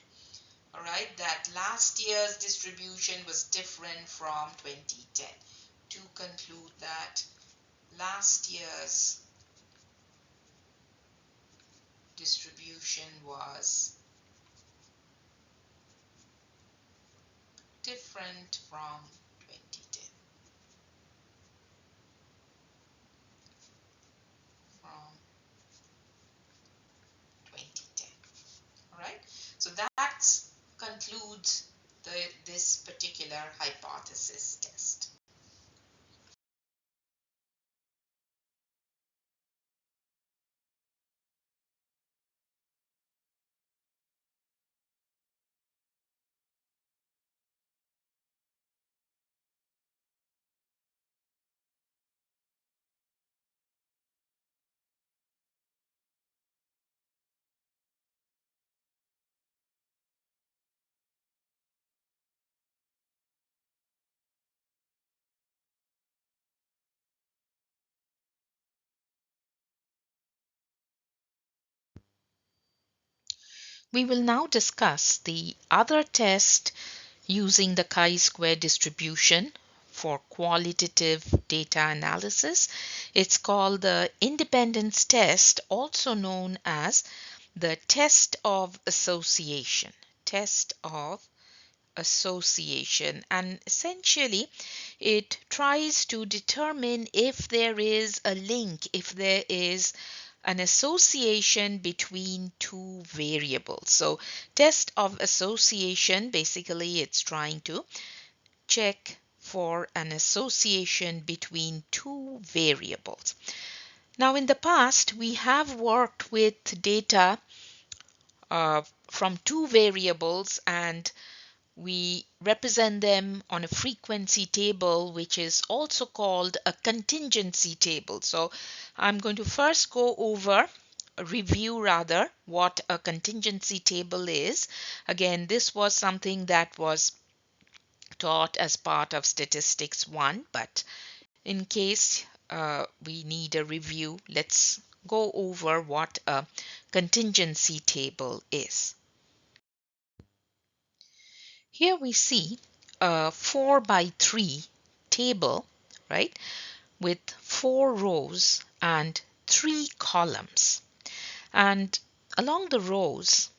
Speaker 1: all right, that last year's distribution was different from 2010. To conclude that last year's distribution was different from 2010. All right. So that concludes this particular hypothesis test. We will now discuss the other test using the chi-square distribution for qualitative data analysis. It's called the independence test, also known as the test of association. And essentially it tries to determine if there is a link, if there is an association between two variables. So test of association, basically it's trying to check for an association between two variables. Now in the past we have worked with data from two variables, and we represent them on a frequency table, which is also called a contingency table. So I'm going to first go over review what a contingency table is. Again, this was something that was taught as part of statistics 1, but in case we need a review, let's go over what a contingency table is. Here we see a 4x3 table, right, with 4 rows and 3 columns. And along the rows,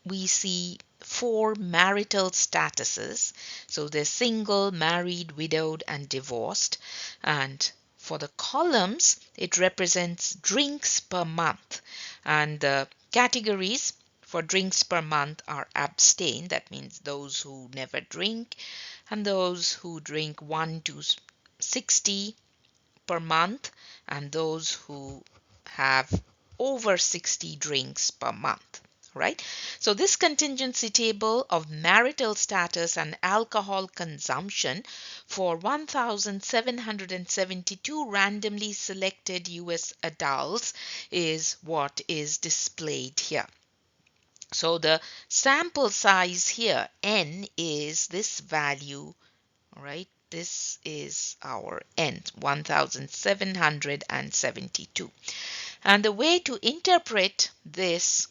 Speaker 1: we see 4 marital statuses. So they're single, married, widowed, and divorced. And for the columns, it represents drinks per month. And the categories for drinks per month are abstain. That means those who never drink, and those who drink 1 to 60 per month, and those who have over 60 drinks per month. Right? So this contingency table of marital status and alcohol consumption for 1,772 randomly selected US adults is what is displayed here. So the sample size here, N, is this value, all right? This is our N, 1,772. And the way to interpret this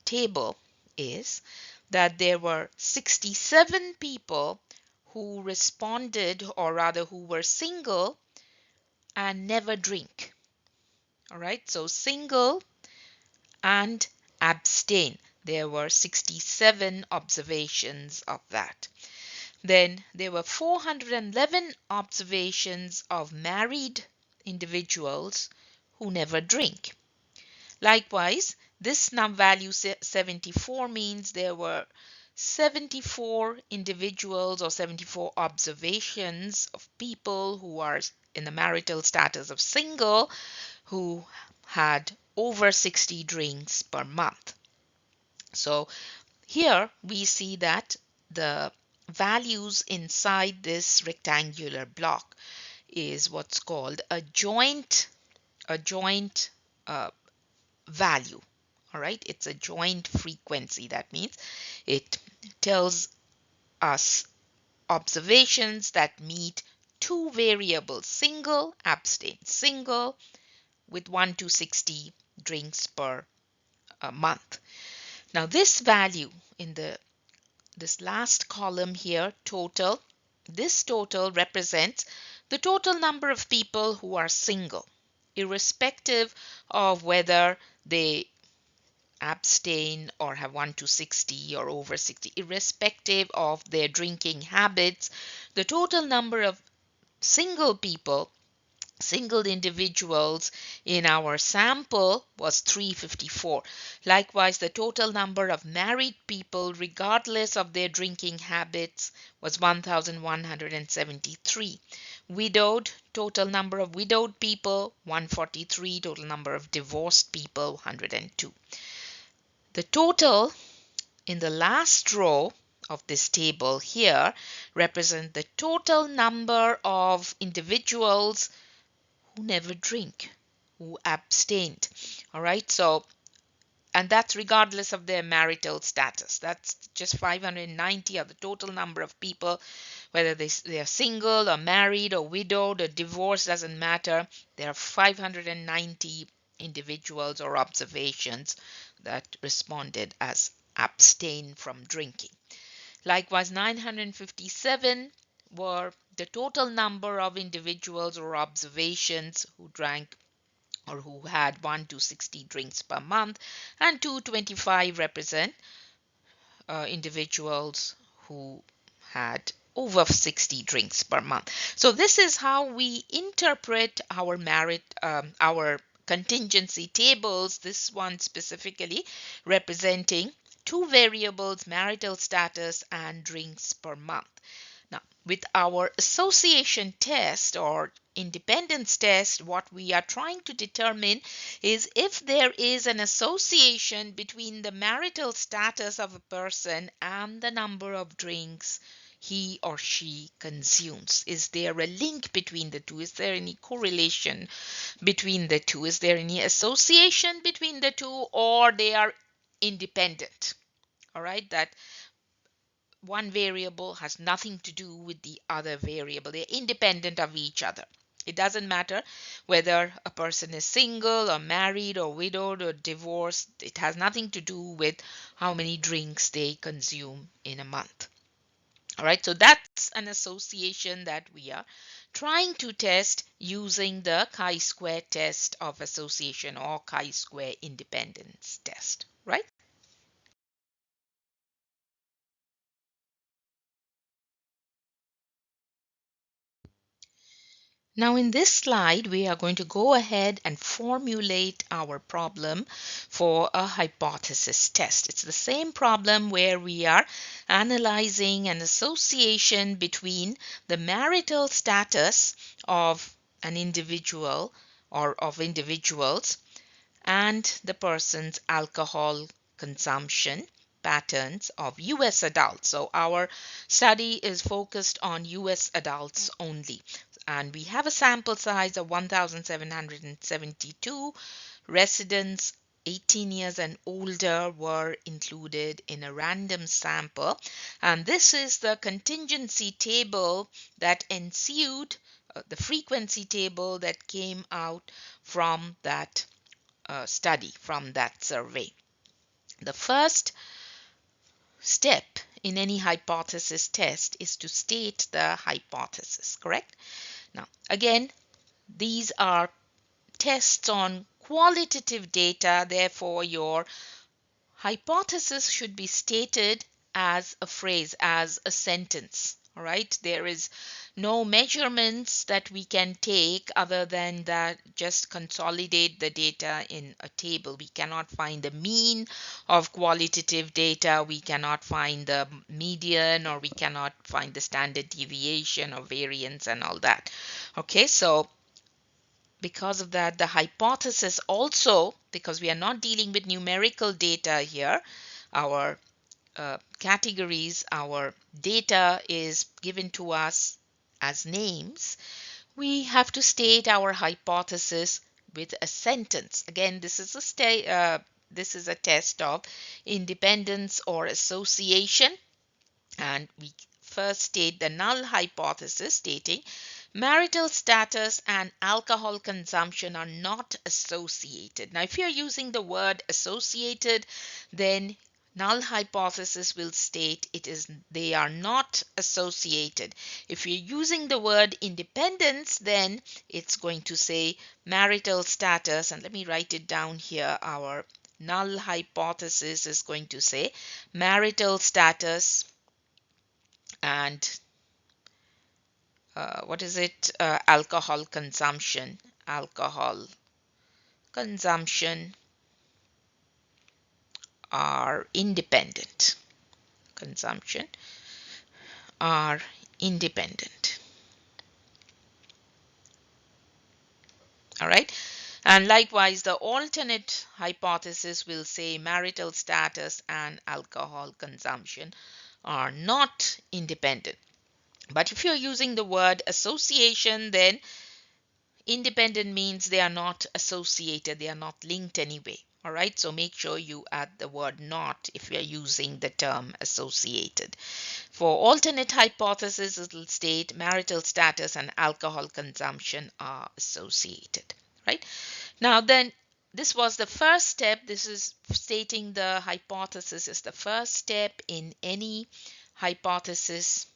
Speaker 1: table is that there were 67 people who responded, or rather who were single and never drink. All right, so single and abstain. There were 67 observations of that. Then there were 411 observations of married individuals who never drink. Likewise, this value 74 means there were 74 individuals or 74 observations of people who are in the marital status of single who had over 60 drinks per month. So here we see that the values inside this rectangular block is what's called a joint value. All right, it's a joint frequency. That means it tells us observations that meet two variables, single, abstain, single, with 1 to 60 drinks per month. Now this value in this last column here, total, this total represents the total number of people who are single, irrespective of whether they abstain or have 1 to 60 or over 60, irrespective of their drinking habits. The total number of single people, single individuals in our sample was 354. Likewise, the total number of married people, regardless of their drinking habits, was 1,173. Widowed, total number of widowed people, 143. Total number of divorced people, 102. The total in the last row of this table here represent the total number of individuals who never drink, who abstained. All right, so, and that's regardless of their marital status. That's just 590 are the total number of people, whether they are single or married or widowed or divorced, doesn't matter. There are 590 individuals or observations that responded as abstain from drinking. Likewise, 957 were the total number of individuals or observations who drank or who had 1 to 60 drinks per month, and 225 represent individuals who had over 60 drinks per month. So this is how we interpret our our contingency tables, this one specifically representing two variables, marital status and drinks per month. Now, with our association test or independence test, what we are trying to determine is if there is an association between the marital status of a person and the number of drinks he or she consumes. Is there a link between the two? Is there any correlation between the two? Is there any association between the two, or they are independent? All right, that one variable has nothing to do with the other variable. They're independent of each other. It doesn't matter whether a person is single or married or widowed or divorced. It has nothing to do with how many drinks they consume in a month. All right, so that's an association that we are trying to test using the chi-square test of association or chi-square independence test, right? Now in this slide, we are going to go ahead and formulate our problem for a hypothesis test. It's the same problem where we are analyzing an association between the marital status of an individual or of individuals and the person's alcohol consumption patterns of US adults. So our study is focused on US adults only. And we have a sample size of 1,772 residents 18 years and older were included in a random sample. And this is the contingency table that ensued, the frequency table that came out from that study, from that survey. The first step in any hypothesis test is to state the hypothesis, correct? Now, again, these are tests on qualitative data, therefore, your hypothesis should be stated as a phrase, as a sentence. All right, there is no measurements that we can take other than that just consolidate the data in a table. We cannot find the mean of qualitative data, we cannot find the median, or we cannot find the standard deviation or variance and all that. Okay, so because of that, the hypothesis also, because we are not dealing with numerical data here, our categories, our data is given to us as names, we have to state our hypothesis with a sentence. Again, this is a test of independence or association, and we first state the null hypothesis, stating marital status and alcohol consumption are not associated. Now, if you're using the word associated, then null hypothesis will state they are not associated. If you're using the word independence, then it's going to say marital status, and let me write it down here. Our null hypothesis is going to say marital status and what is it? Alcohol consumption. Alcohol consumption are independent. Consumption are independent. All right. And likewise, the alternate hypothesis will say marital status and alcohol consumption are not independent. But if you're using the word association, then independent means they are not associated, they are not linked anyway. All right, so make sure you add the word not if you're using the term associated. For alternate hypothesis, it will state marital status and alcohol consumption are associated. Right? Now then, this was the first step. This is stating the hypothesis is the first step in any hypothesis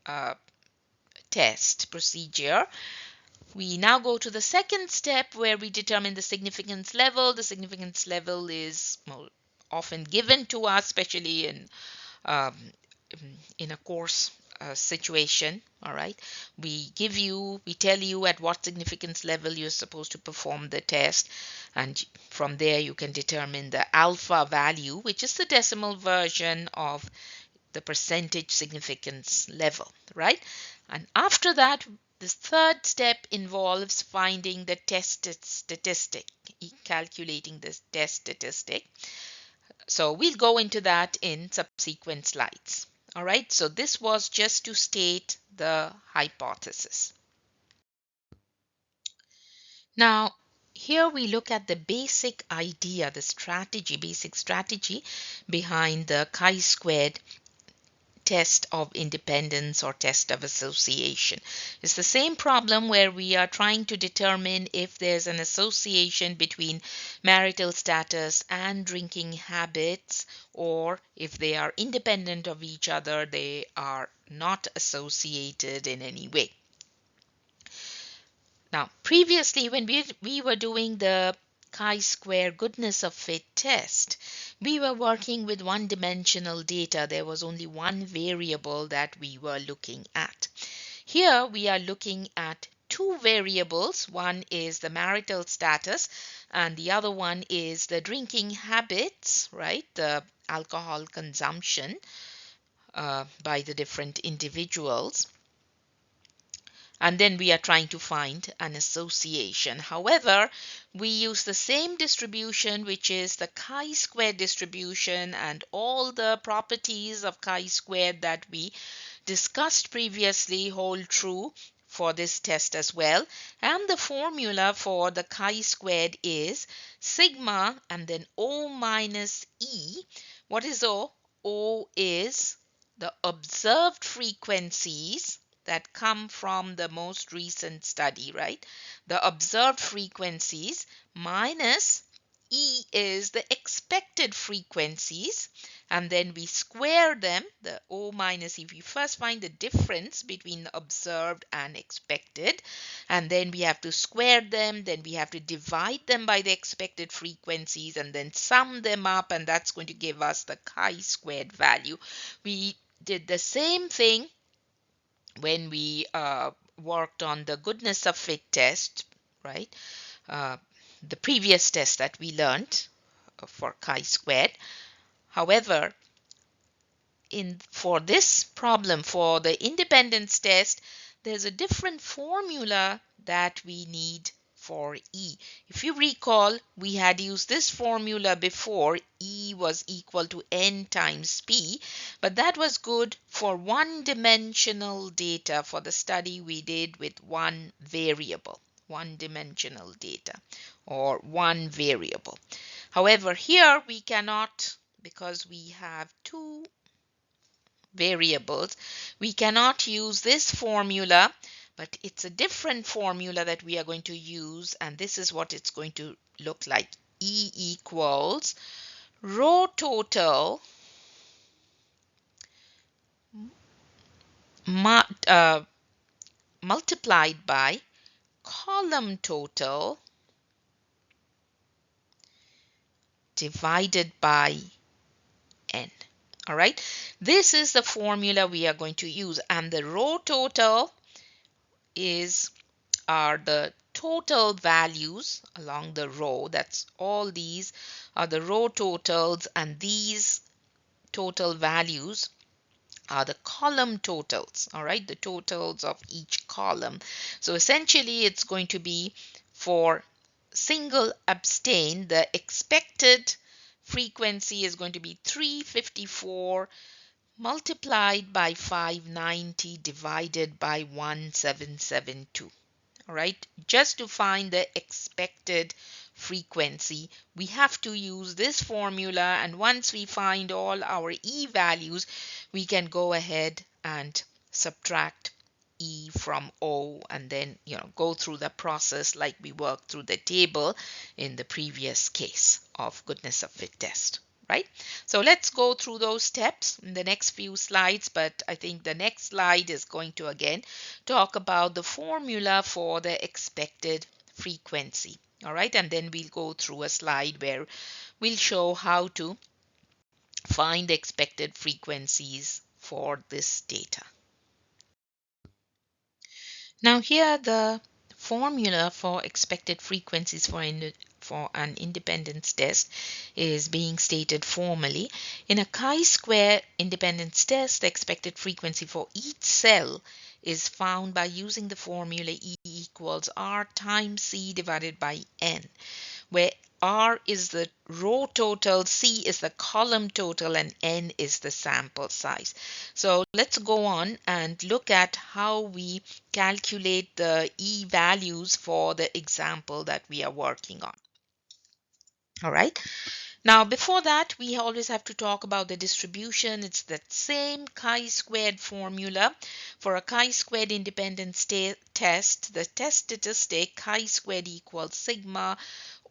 Speaker 1: uh, test procedure. We now go to the second step where we determine the significance level. The significance level is often given to us, especially um, in a course situation. All right, we tell you at what significance level you're supposed to perform the test, and from there you can determine the alpha value, which is the decimal version of the percentage significance level, right? And after that, this third step involves finding the test statistic, calculating this test statistic. So we'll go into that in subsequent slides. All right, so this was just to state the hypothesis. Now, here we look at the basic idea, the basic strategy behind the chi-squared test of independence or test of association. It's the same problem where we are trying to determine if there's an association between marital status and drinking habits, or if they are independent of each other, they are not associated in any way. Now, previously, when we were doing the chi-square goodness of fit test, we were working with one-dimensional data. There was only one variable that we were looking at. Here, we are looking at two variables. One is the marital status and the other one is the drinking habits, right? The alcohol consumption by the different individuals. And then we are trying to find an association. However, we use the same distribution, which is the chi-square distribution, and all the properties of chi-squared that we discussed previously hold true for this test as well. And the formula for the chi-squared is sigma and then O minus E. What is O? O is the observed frequencies that come from the most recent study, right? The observed frequencies minus E is the expected frequencies, and then we square them, the O minus E. We first find the difference between the observed and expected, and then we have to square them, then we have to divide them by the expected frequencies, and then sum them up, and that's going to give us the chi-squared value. We did the same thing when we worked on the goodness of fit test, right? The previous test that we learned for chi-squared. However, for this problem, for the independence test, there's a different formula that we need for E. If you recall, we had used this formula before. E was equal to N times P, but that was good for one-dimensional data for the study we did with one variable, one-dimensional data or one variable. However, here we cannot, because we have two variables, we cannot use this formula, but it's a different formula that we are going to use, and this is what it's going to look like. E equals row total multiplied by column total divided by N. All right, this is the formula we are going to use, and the row total are the total values along the row. That's all these are the row totals, and these total values are the column totals. All right, the totals of each column. So essentially it's going to be for single abstain, the expected frequency is going to be 354 multiplied by 590 divided by 1772. All right, just to find the expected frequency, we have to use this formula, and once we find all our E values, we can go ahead and subtract E from O, and then go through the process like we worked through the table in the previous case of goodness of fit test. Right? So let's go through those steps in the next few slides, but I think the next slide is going to again talk about the formula for the expected frequency. All right, and then we'll go through a slide where we'll show how to find the expected frequencies for this data. Now here the formula for expected frequencies for an independence test is being stated formally. In a chi-square independence test, the expected frequency for each cell is found by using the formula E equals R times C divided by N, where R is the row total, C is the column total, and N is the sample size. So let's go on and look at how we calculate the E values for the example that we are working on. All right. Now, before that, we always have to talk about the distribution. It's that same chi-squared formula. For a chi-squared independence test, the test statistic chi-squared equals sigma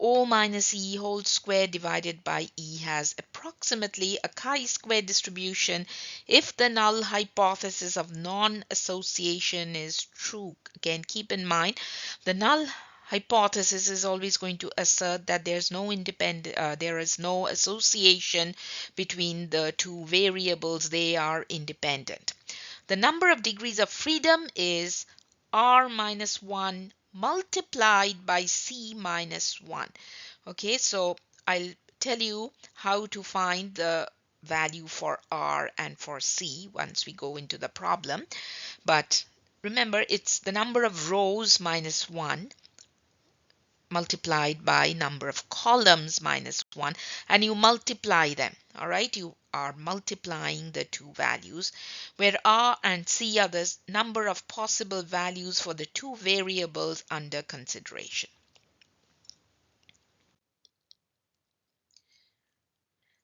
Speaker 1: O minus E whole square divided by E has approximately a chi-square distribution if the null hypothesis of non-association is true. Again, keep in mind the null hypothesis is always going to assert that there is no association between the two variables. They are independent. The number of degrees of freedom is r minus 1 multiplied by c minus 1. Okay, so I'll tell you how to find the value for r and for c once we go into the problem. But remember, it's the number of rows minus 1 multiplied by number of columns minus 1, and you multiply them. All right, you are multiplying the two values, where r and c are the number of possible values for the two variables under consideration.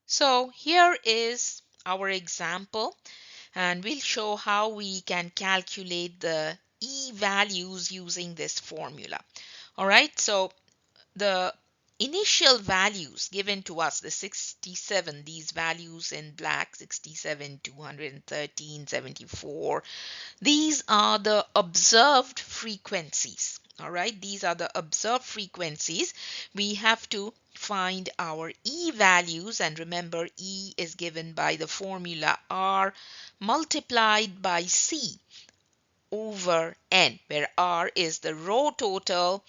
Speaker 1: So here is our example, and we'll show how we can calculate the e values using this formula. All right, so the initial values given to us, the 67, these values in black, 67, 213, 74, these are the observed frequencies. All right, these are the observed frequencies. We have to find our E values, and remember, E is given by the formula R multiplied by C over N, where R is the row total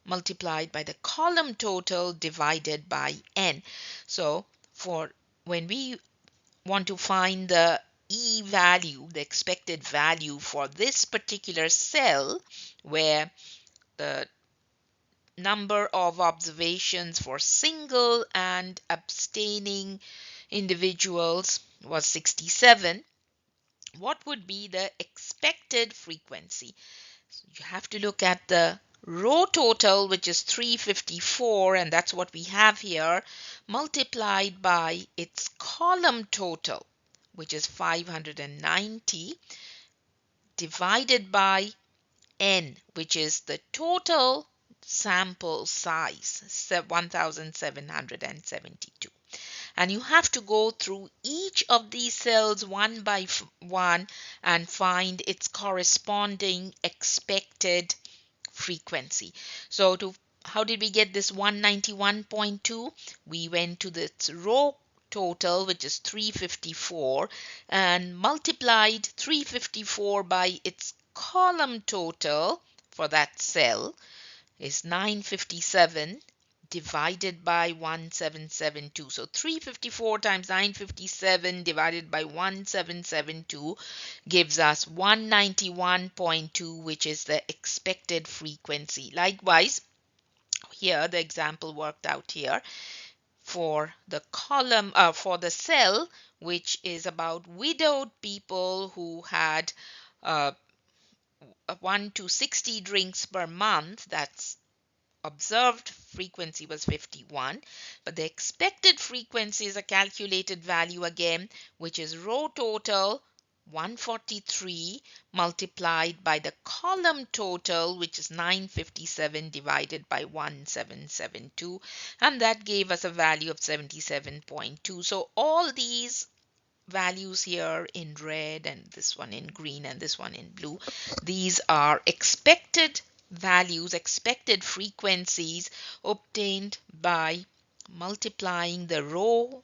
Speaker 1: multiplied by the column total divided by N. So for when we want to find the E value, the expected value for this particular cell, where the number of observations for single and abstaining individuals was 67, what would be the expected frequency? So you have to look at the row total, which is 354, and that's what we have here, multiplied by its column total, which is 590, divided by N, which is the total sample size, 1772. And you have to go through each of these cells one by one and find its corresponding expected frequency. So how did we get this 191.2? We went to this row total, which is 354, and multiplied 354 by its column total for that cell is 957 divided by 1772. So 354 times 957 divided by 1772 gives us 191.2, which is the expected frequency. Likewise, here the example worked out here for the column, for the cell, which is about widowed people who had 1 to 60 drinks per month. That's observed frequency was 51, but the expected frequency is a calculated value again, which is row total 143 multiplied by the column total, which is 957 divided by 1772, and that gave us a value of 77.2. So all these values here in red, and this one in green, and this one in blue, these are expected values, expected frequencies obtained by multiplying the row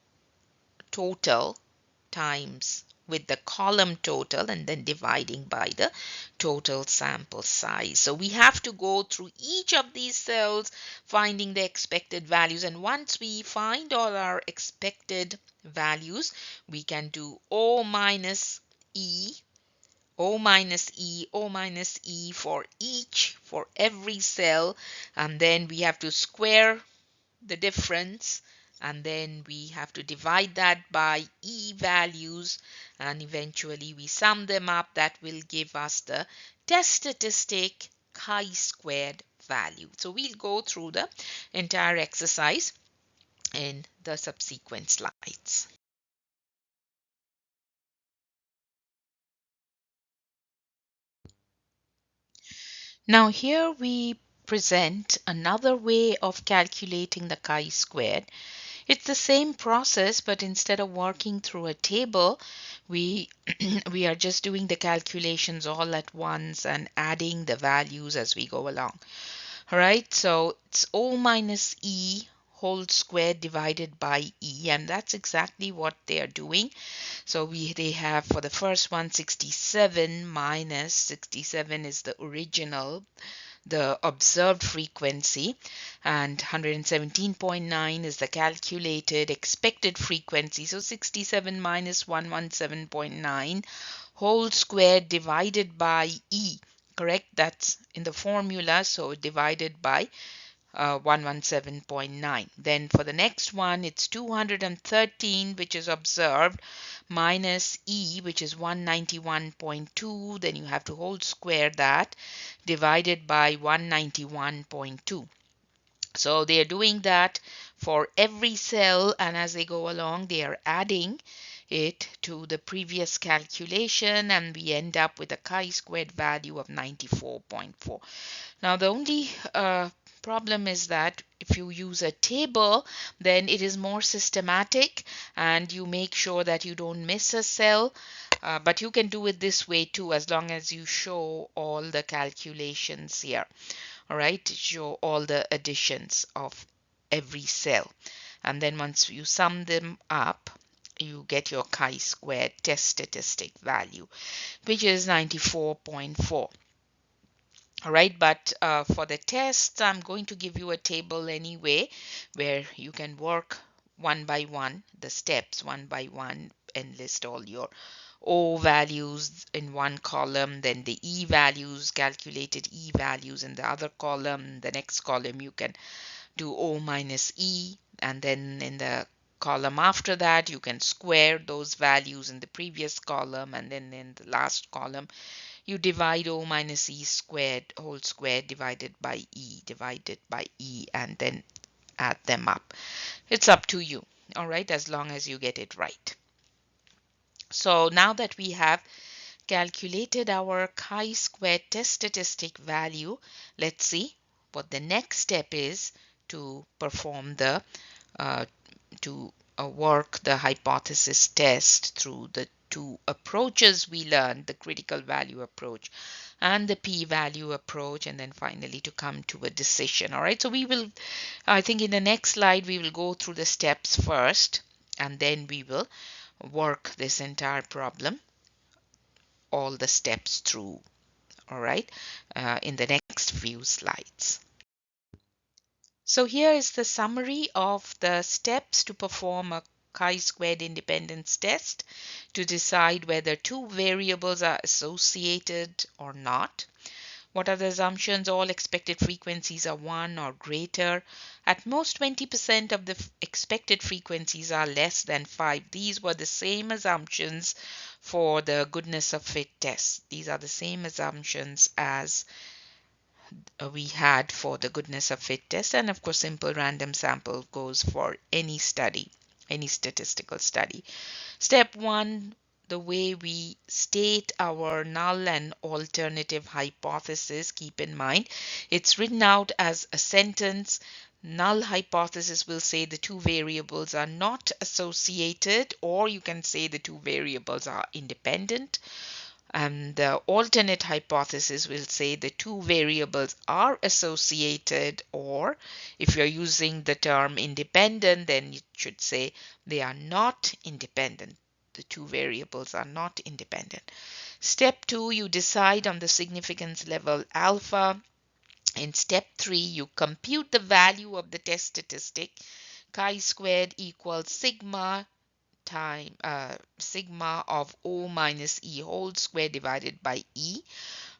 Speaker 1: total times with the column total and then dividing by the total sample size. So we have to go through each of these cells finding the expected values, and once we find all our expected values, we can do O minus E, O minus E, O minus E for every cell, and then we have to square the difference, and then we have to divide that by E values, and eventually we sum them up. That will give us the test statistic chi-squared value. So we'll go through the entire exercise in the subsequent slides. Now here we present another way of calculating the chi-squared. It's the same process, but instead of working through a table, we we are just doing the calculations all at once and adding the values as we go along. All right, so it's O minus E whole square divided by e, and that's exactly what they are doing. So they have for the first one 67 minus 67 is the original, the observed frequency, and 117.9 is the calculated expected frequency. So 67 minus 117.9 whole square divided by e, correct? That's in the formula, so divided by 117.9. Then for the next one, it's 213, which is observed, minus E, which is 191.2. Then you have to whole square that, divided by 191.2. So they are doing that for every cell, and as they go along, they are adding it to the previous calculation, and we end up with a chi-squared value of 94.4. Now, the only problem is that if you use a table, then it is more systematic and you make sure that you don't miss a cell. But you can do it this way too, as long as you show all the calculations here. All right, show all the additions of every cell. And then once you sum them up, you get your chi-squared test statistic value, which is 94.4. All right, but for the test, I'm going to give you a table anyway, where you can work one by one, the steps one by one, and list all your O values in one column, then the E values, calculated E values in the other column. The next column, you can do O minus E, and then in the column after that, you can square those values in the previous column, and then in the last column, you divide O minus E squared whole square divided by E, and then add them up. It's up to you, all right, as long as you get it right. So now that we have calculated our chi-squared test statistic value, let's see what the next step is to perform the work the hypothesis test through the two approaches we learned, the critical value approach and the p-value approach, and then finally to come to a decision. All right, so we will, I think in the next slide, we will go through the steps first, and then we will work this entire problem, all the steps through, all right, in the next few slides. So here is the summary of the steps to perform a chi-squared independence test to decide whether two variables are associated or not. What are the assumptions? All expected frequencies are 1 or greater. At most, 20% of the expected frequencies are less than 5. These were the same assumptions for the goodness of fit test. These are the same assumptions as we had for the goodness of fit test, and of course simple random sample goes for any study, any statistical study. Step 1, the way we state our null and alternative hypothesis, keep in mind it's written out as a sentence. Null hypothesis will say the two variables are not associated, or you can say the two variables are independent. And the alternate hypothesis will say the two variables are associated, or if you're using the term independent, then you should say they are not independent. The two variables are not independent. Step 2, you decide on the significance level alpha. In step 3, you compute the value of the test statistic. Chi-squared equals sigma of O minus E whole square divided by E,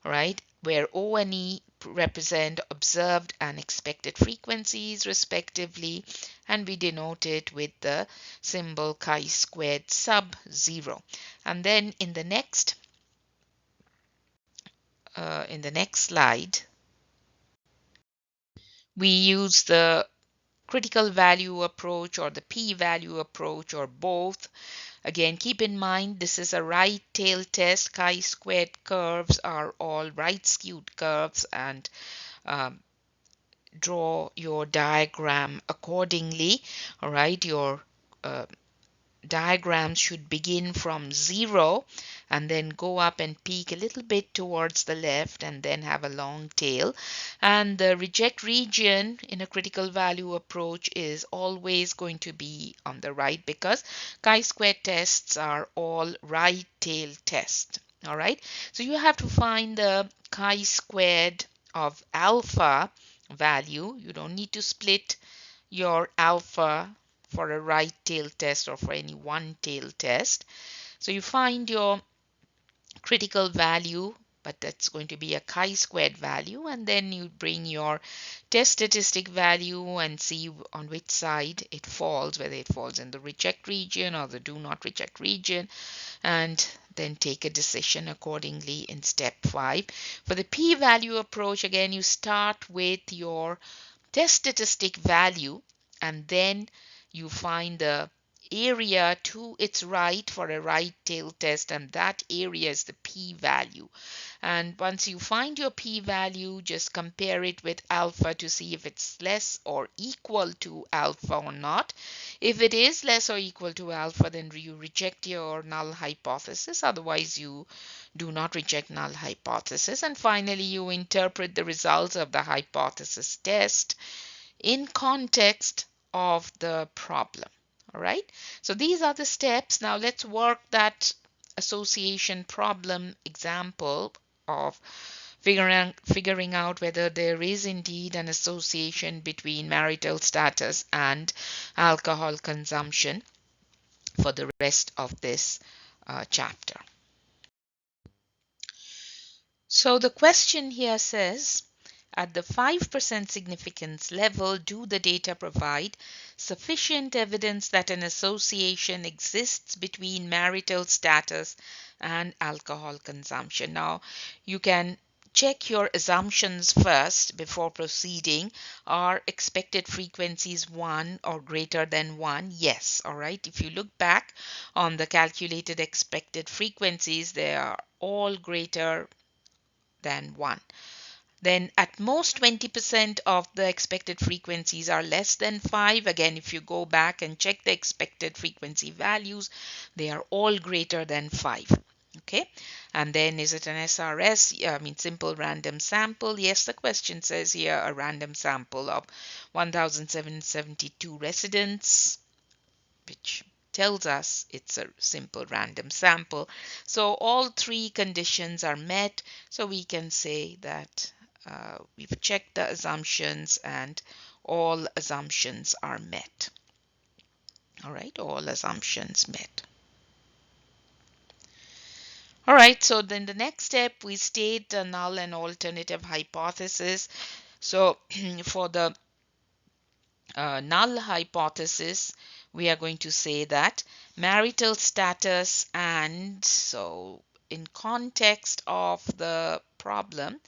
Speaker 1: right? Where O and E represent observed and expected frequencies respectively, and we denote it with the symbol chi-squared sub 0. And then in the next slide, we use the critical value approach or the p-value approach, or both. Again, keep in mind this is a right tail test. Chi-squared curves are all right skewed curves, and draw your diagram accordingly. All right, your diagrams should begin from 0 and then go up and peak a little bit towards the left and then have a long tail. And the reject region in a critical value approach is always going to be on the right, because chi-square tests are all right tail tests. All right, so you have to find the chi-squared of alpha value. You don't need to split your alpha for a right tail test or for any one tail test. So you find your critical value, but that's going to be a chi-squared value, and then you bring your test statistic value and see on which side it falls, whether it falls in the reject region or the do not reject region, and then take a decision accordingly in step 5. For the p-value approach, again, you start with your test statistic value, and then you find the area to its right for a right tail test, and that area is the p-value. And once you find your p-value, just compare it with alpha to see if it's less or equal to alpha or not. If it is less or equal to alpha, then you reject your null hypothesis. Otherwise, you do not reject null hypothesis. And finally, you interpret the results of the hypothesis test in context of the problem. All right, so these are the steps. Now let's work that association problem example of figuring out whether there is indeed an association between marital status and alcohol consumption for the rest of this chapter. So the question here says, at the 5% significance level, do the data provide sufficient evidence that an association exists between marital status and alcohol consumption? Now, you can check your assumptions first before proceeding. Are expected frequencies 1 or greater than 1? Yes. All right. If you look back on the calculated expected frequencies, they are all greater than 1. Then at most 20% of the expected frequencies are less than 5. Again, if you go back and check the expected frequency values, they are all greater than 5. Okay, and then is it an SRS? I mean, simple random sample. Yes, the question says here a random sample of 1,772 residents, which tells us it's a simple random sample. So all 3 conditions are met. So we can say that we've checked the assumptions and all assumptions are met. All right, all assumptions met. All right, so then the next step, we state a null and alternative hypothesis. So for the null hypothesis, we are going to say that marital status, and so in context of the problem,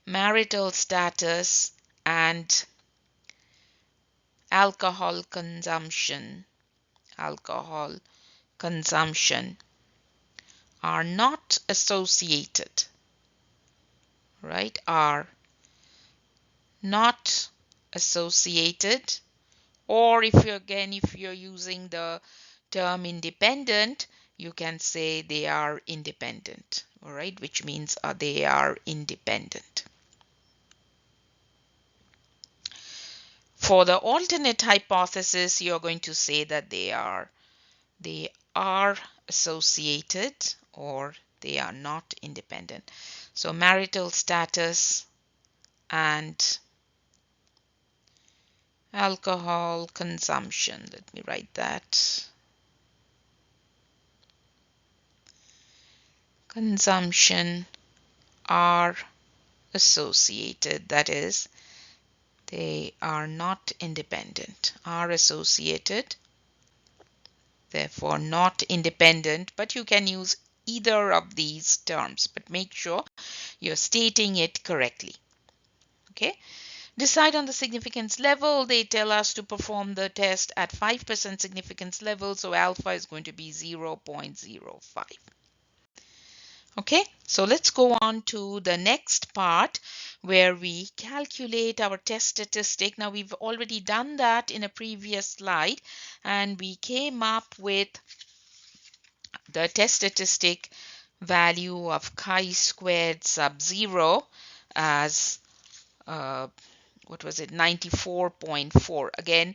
Speaker 1: marital status and alcohol consumption are not associated, right? Are not associated, or if you're using the term independent, you can say they are independent, all right, which means they are independent. For the alternate hypothesis, you're going to say that they are associated or they are not independent. So marital status and alcohol consumption, let me write that. Consumption are associated, that is, they are not independent, are associated, therefore not independent, but you can use either of these terms, but make sure you're stating it correctly. Okay. Decide on the significance level. They tell us to perform the test at 5% significance level, so alpha is going to be 0.05. Okay, so let's go on to the next part where we calculate our test statistic. Now we've already done that in a previous slide, and we came up with the test statistic value of chi-squared sub 0 as what was it, 94.4. Again,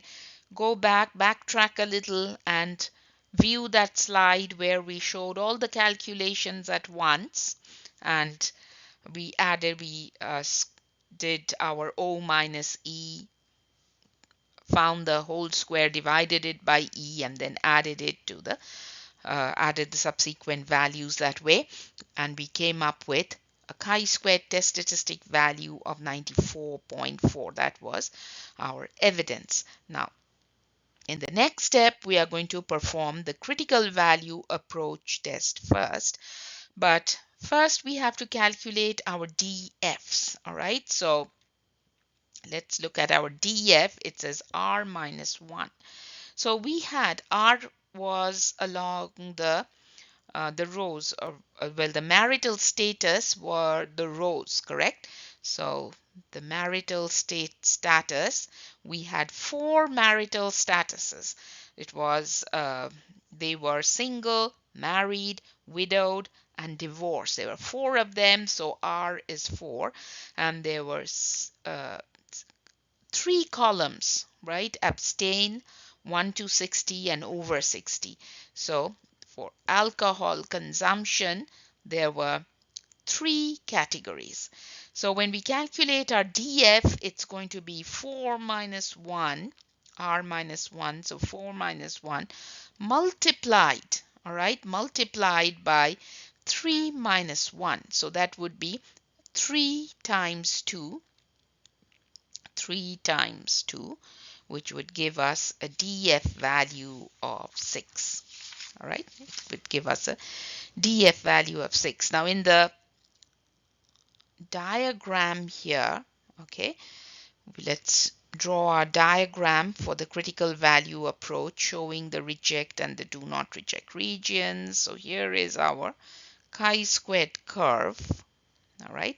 Speaker 1: backtrack a little and view that slide where we showed all the calculations at once, and we did our O minus E, found the whole square, divided it by E, and then added the subsequent values that way, and we came up with a chi-squared test statistic value of 94.4. That was our evidence. Now, in the next step, we are going to perform the critical value approach test first. But first, we have to calculate our DFs. All right, so let's look at our DF. It says R minus 1. So we had R was along the rows, or well, the marital status were the rows, correct? So the marital status, we had 4 marital statuses. It was they were single, married, widowed, and divorced. There were 4 of them, so R is 4, and there were 3 columns, right? Abstain, 1 to 60, and over 60. So for alcohol consumption, there were 3 categories. So when we calculate our DF, it's going to be 4 minus 1, R minus 1, so 4 minus 1 multiplied, all right, multiplied by 3 minus 1. So that would be 3 times 2, 3 times 2, which would give us a DF value of 6. All right, it would give us a DF value of 6. Now in the diagram here, okay, let's draw our diagram for the critical value approach showing the reject and the do not reject regions. So here is our chi-squared curve. All right,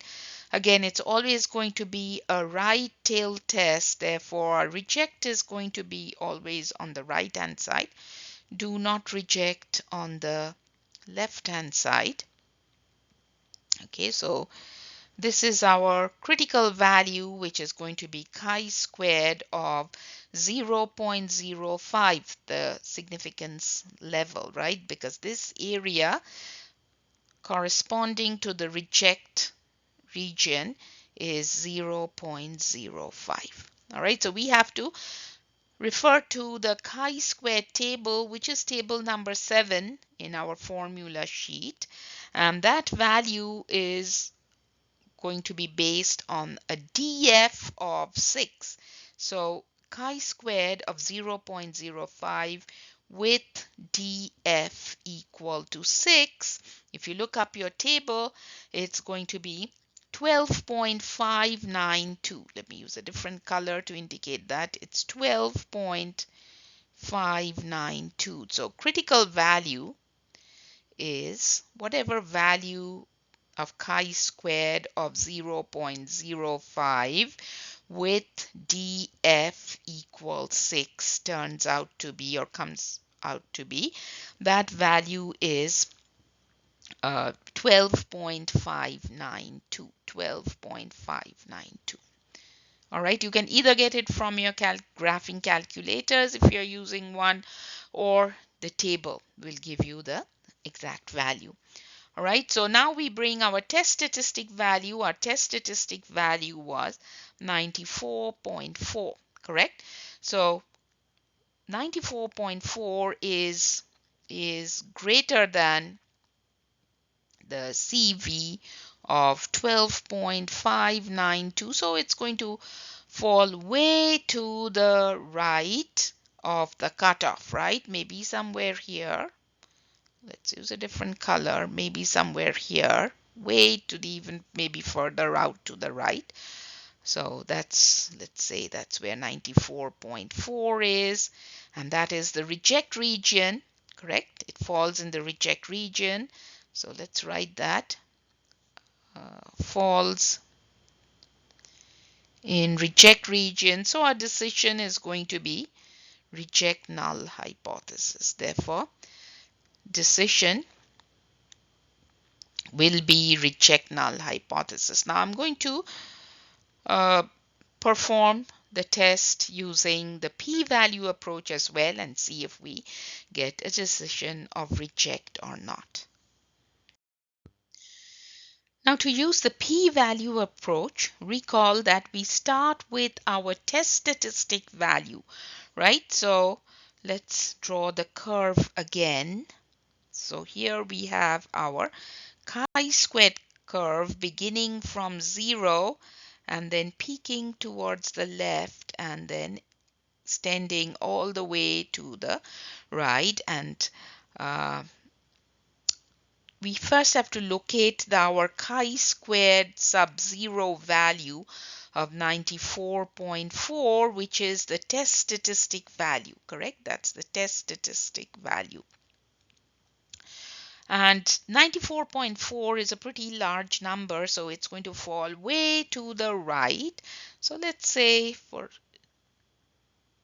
Speaker 1: again, it's always going to be a right tail test, therefore our reject is going to be always on the right hand side, do not reject on the left hand side. Okay, so this is our critical value, which is going to be chi-squared of 0.05, the significance level, right? Because this area corresponding to the reject region is 0.05. All right, so we have to refer to the chi-squared table, which is table number 7 in our formula sheet, and that value is going to be based on a DF of 6. So chi-squared of 0.05 with DF equal to 6. If you look up your table, it's going to be 12.592. Let me use a different color to indicate that. It's 12.592. So critical value is whatever value of chi-squared of 0.05 with DF equals 6 turns out to be, or comes out to be. That value is 12.592. 12.592. All right, you can either get it from your graphing calculators if you're using one, or the table will give you the exact value. All right, so now we bring our test statistic value. Our test statistic value was 94.4, correct? So 94.4 is greater than the CV of 12.592. So it's going to fall way to the right of the cutoff, right? Maybe somewhere here. Let's use a different color, maybe somewhere here, way to the even maybe further out to the right. So let's say that's where 94.4 is, and that is the reject region, correct? It falls in the reject region. So let's write that. False in reject region. So our decision is going to be reject null hypothesis. Therefore, decision will be reject null hypothesis. Now I'm going to uh, perform the test using the p-value approach as well and see if we get a decision of reject or not. Now to use the p-value approach, recall that we start with our test statistic value, right? So let's draw the curve again. So here we have our chi-squared curve beginning from 0 and then peaking towards the left and then extending all the way to the right. And we first have to locate our chi-squared sub-zero value of 94.4, which is the test statistic value, correct? That's the test statistic value. And 94.4 is a pretty large number, so it's going to fall way to the right. So let's say, for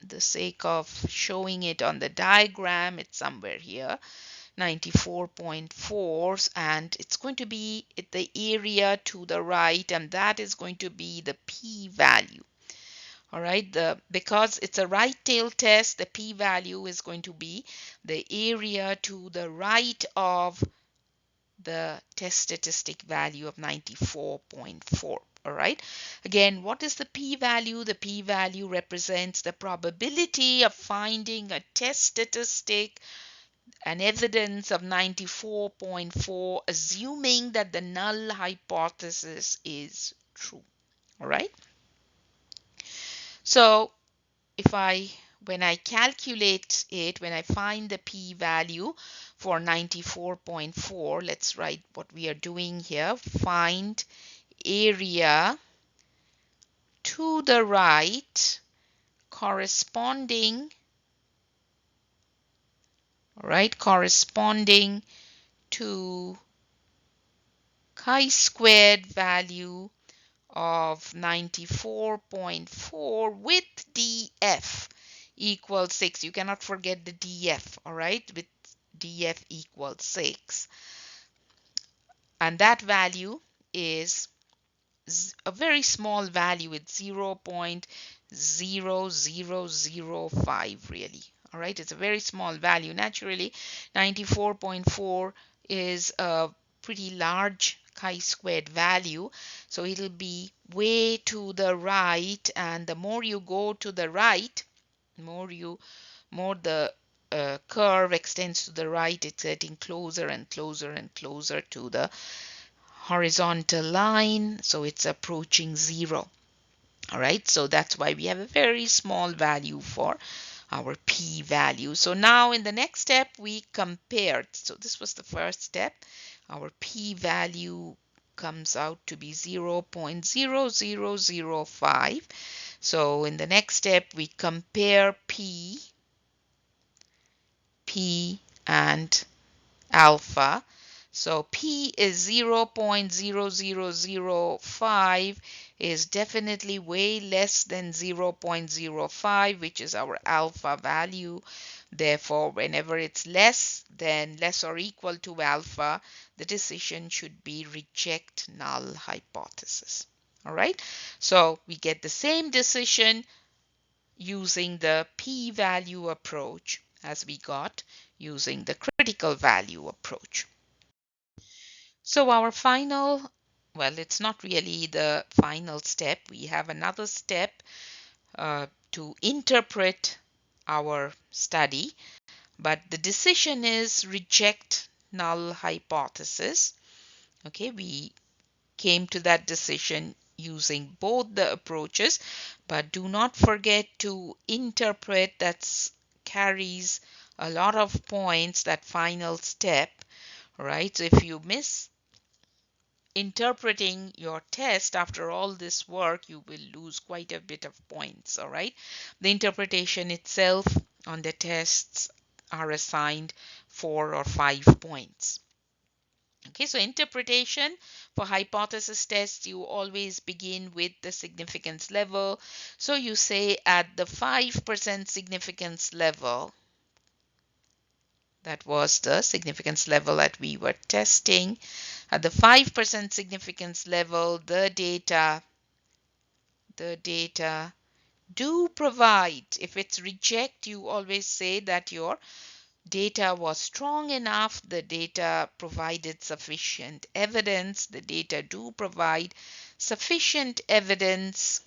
Speaker 1: the sake of showing it on the diagram, it's somewhere here, 94.4, and it's going to be at the area to the right, and that is going to be the p-value. All right, because it's a right tail test, the p-value is going to be the area to the right of the test statistic value of 94.4. All right. Again, what is the p-value? The p-value represents the probability of finding a test statistic, an evidence of 94.4, assuming that the null hypothesis is true. All right. So when I calculate it, when I find the p-value for 94.4, let's write what we are doing here. Find area to the right corresponding to chi-squared value of 94.4 with df equals 6. You cannot forget the df, all right, with df equals 6. And that value is a very small value. It's 0.0005 really. All right, it's a very small value. Naturally, 94.4 is a pretty large chi-squared value, so it'll be way to the right, and the more you go to the right, more the curve extends to the right, it's getting closer and closer and closer to the horizontal line, so it's approaching 0. All right, so that's why we have a very small value for our p-value. So now in the next step we compared. So this was the first step. Our p-value comes out to be 0.0005. So in the next step we compare p and alpha. So p is 0.0005 is definitely way less than 0.05, which is our alpha value. Therefore, whenever it's less than, less or equal to alpha, the decision should be reject null hypothesis. All right, so we get the same decision using the p-value approach as we got using the critical value approach. So our final, well, it's not really the final step. We have another step to interpret our study, but the decision is reject null hypothesis. Okay, we came to that decision using both the approaches, but do not forget to interpret. That carries a lot of points, that final step, right? So if you miss interpreting your test after all this work, you will lose quite a bit of points. All right, the interpretation itself on the tests are assigned 4 or 5 points. Okay, so interpretation for hypothesis tests, you always begin with the significance level. So you say at the 5% significance level, that was the significance level that we were testing. At the 5% significance level, the data do provide. If it's reject, you always say that your data was strong enough, the data provided sufficient evidence, the data do provide sufficient evidence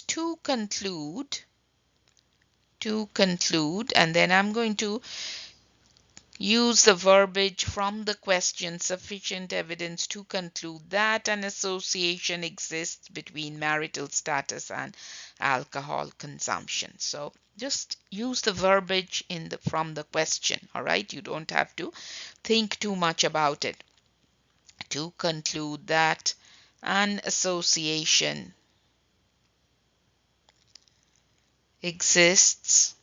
Speaker 1: to conclude, and then I'm going to use the verbiage from the question, sufficient evidence to conclude that an association exists between marital status and alcohol consumption. So just use the verbiage from the question, all right? You don't have to think too much about it. To conclude that an association exists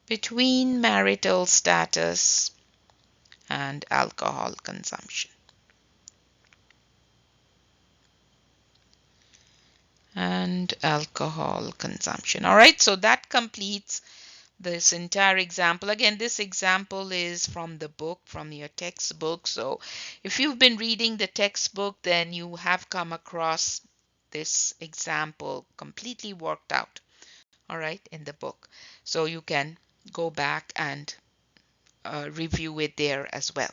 Speaker 1: between marital status and alcohol consumption. And alcohol consumption. All right, so that completes this entire example. Again, this example is from the book, from your textbook. So if you've been reading the textbook, then you have come across this example completely worked out, all right, in the book. So you can go back and review it there as well.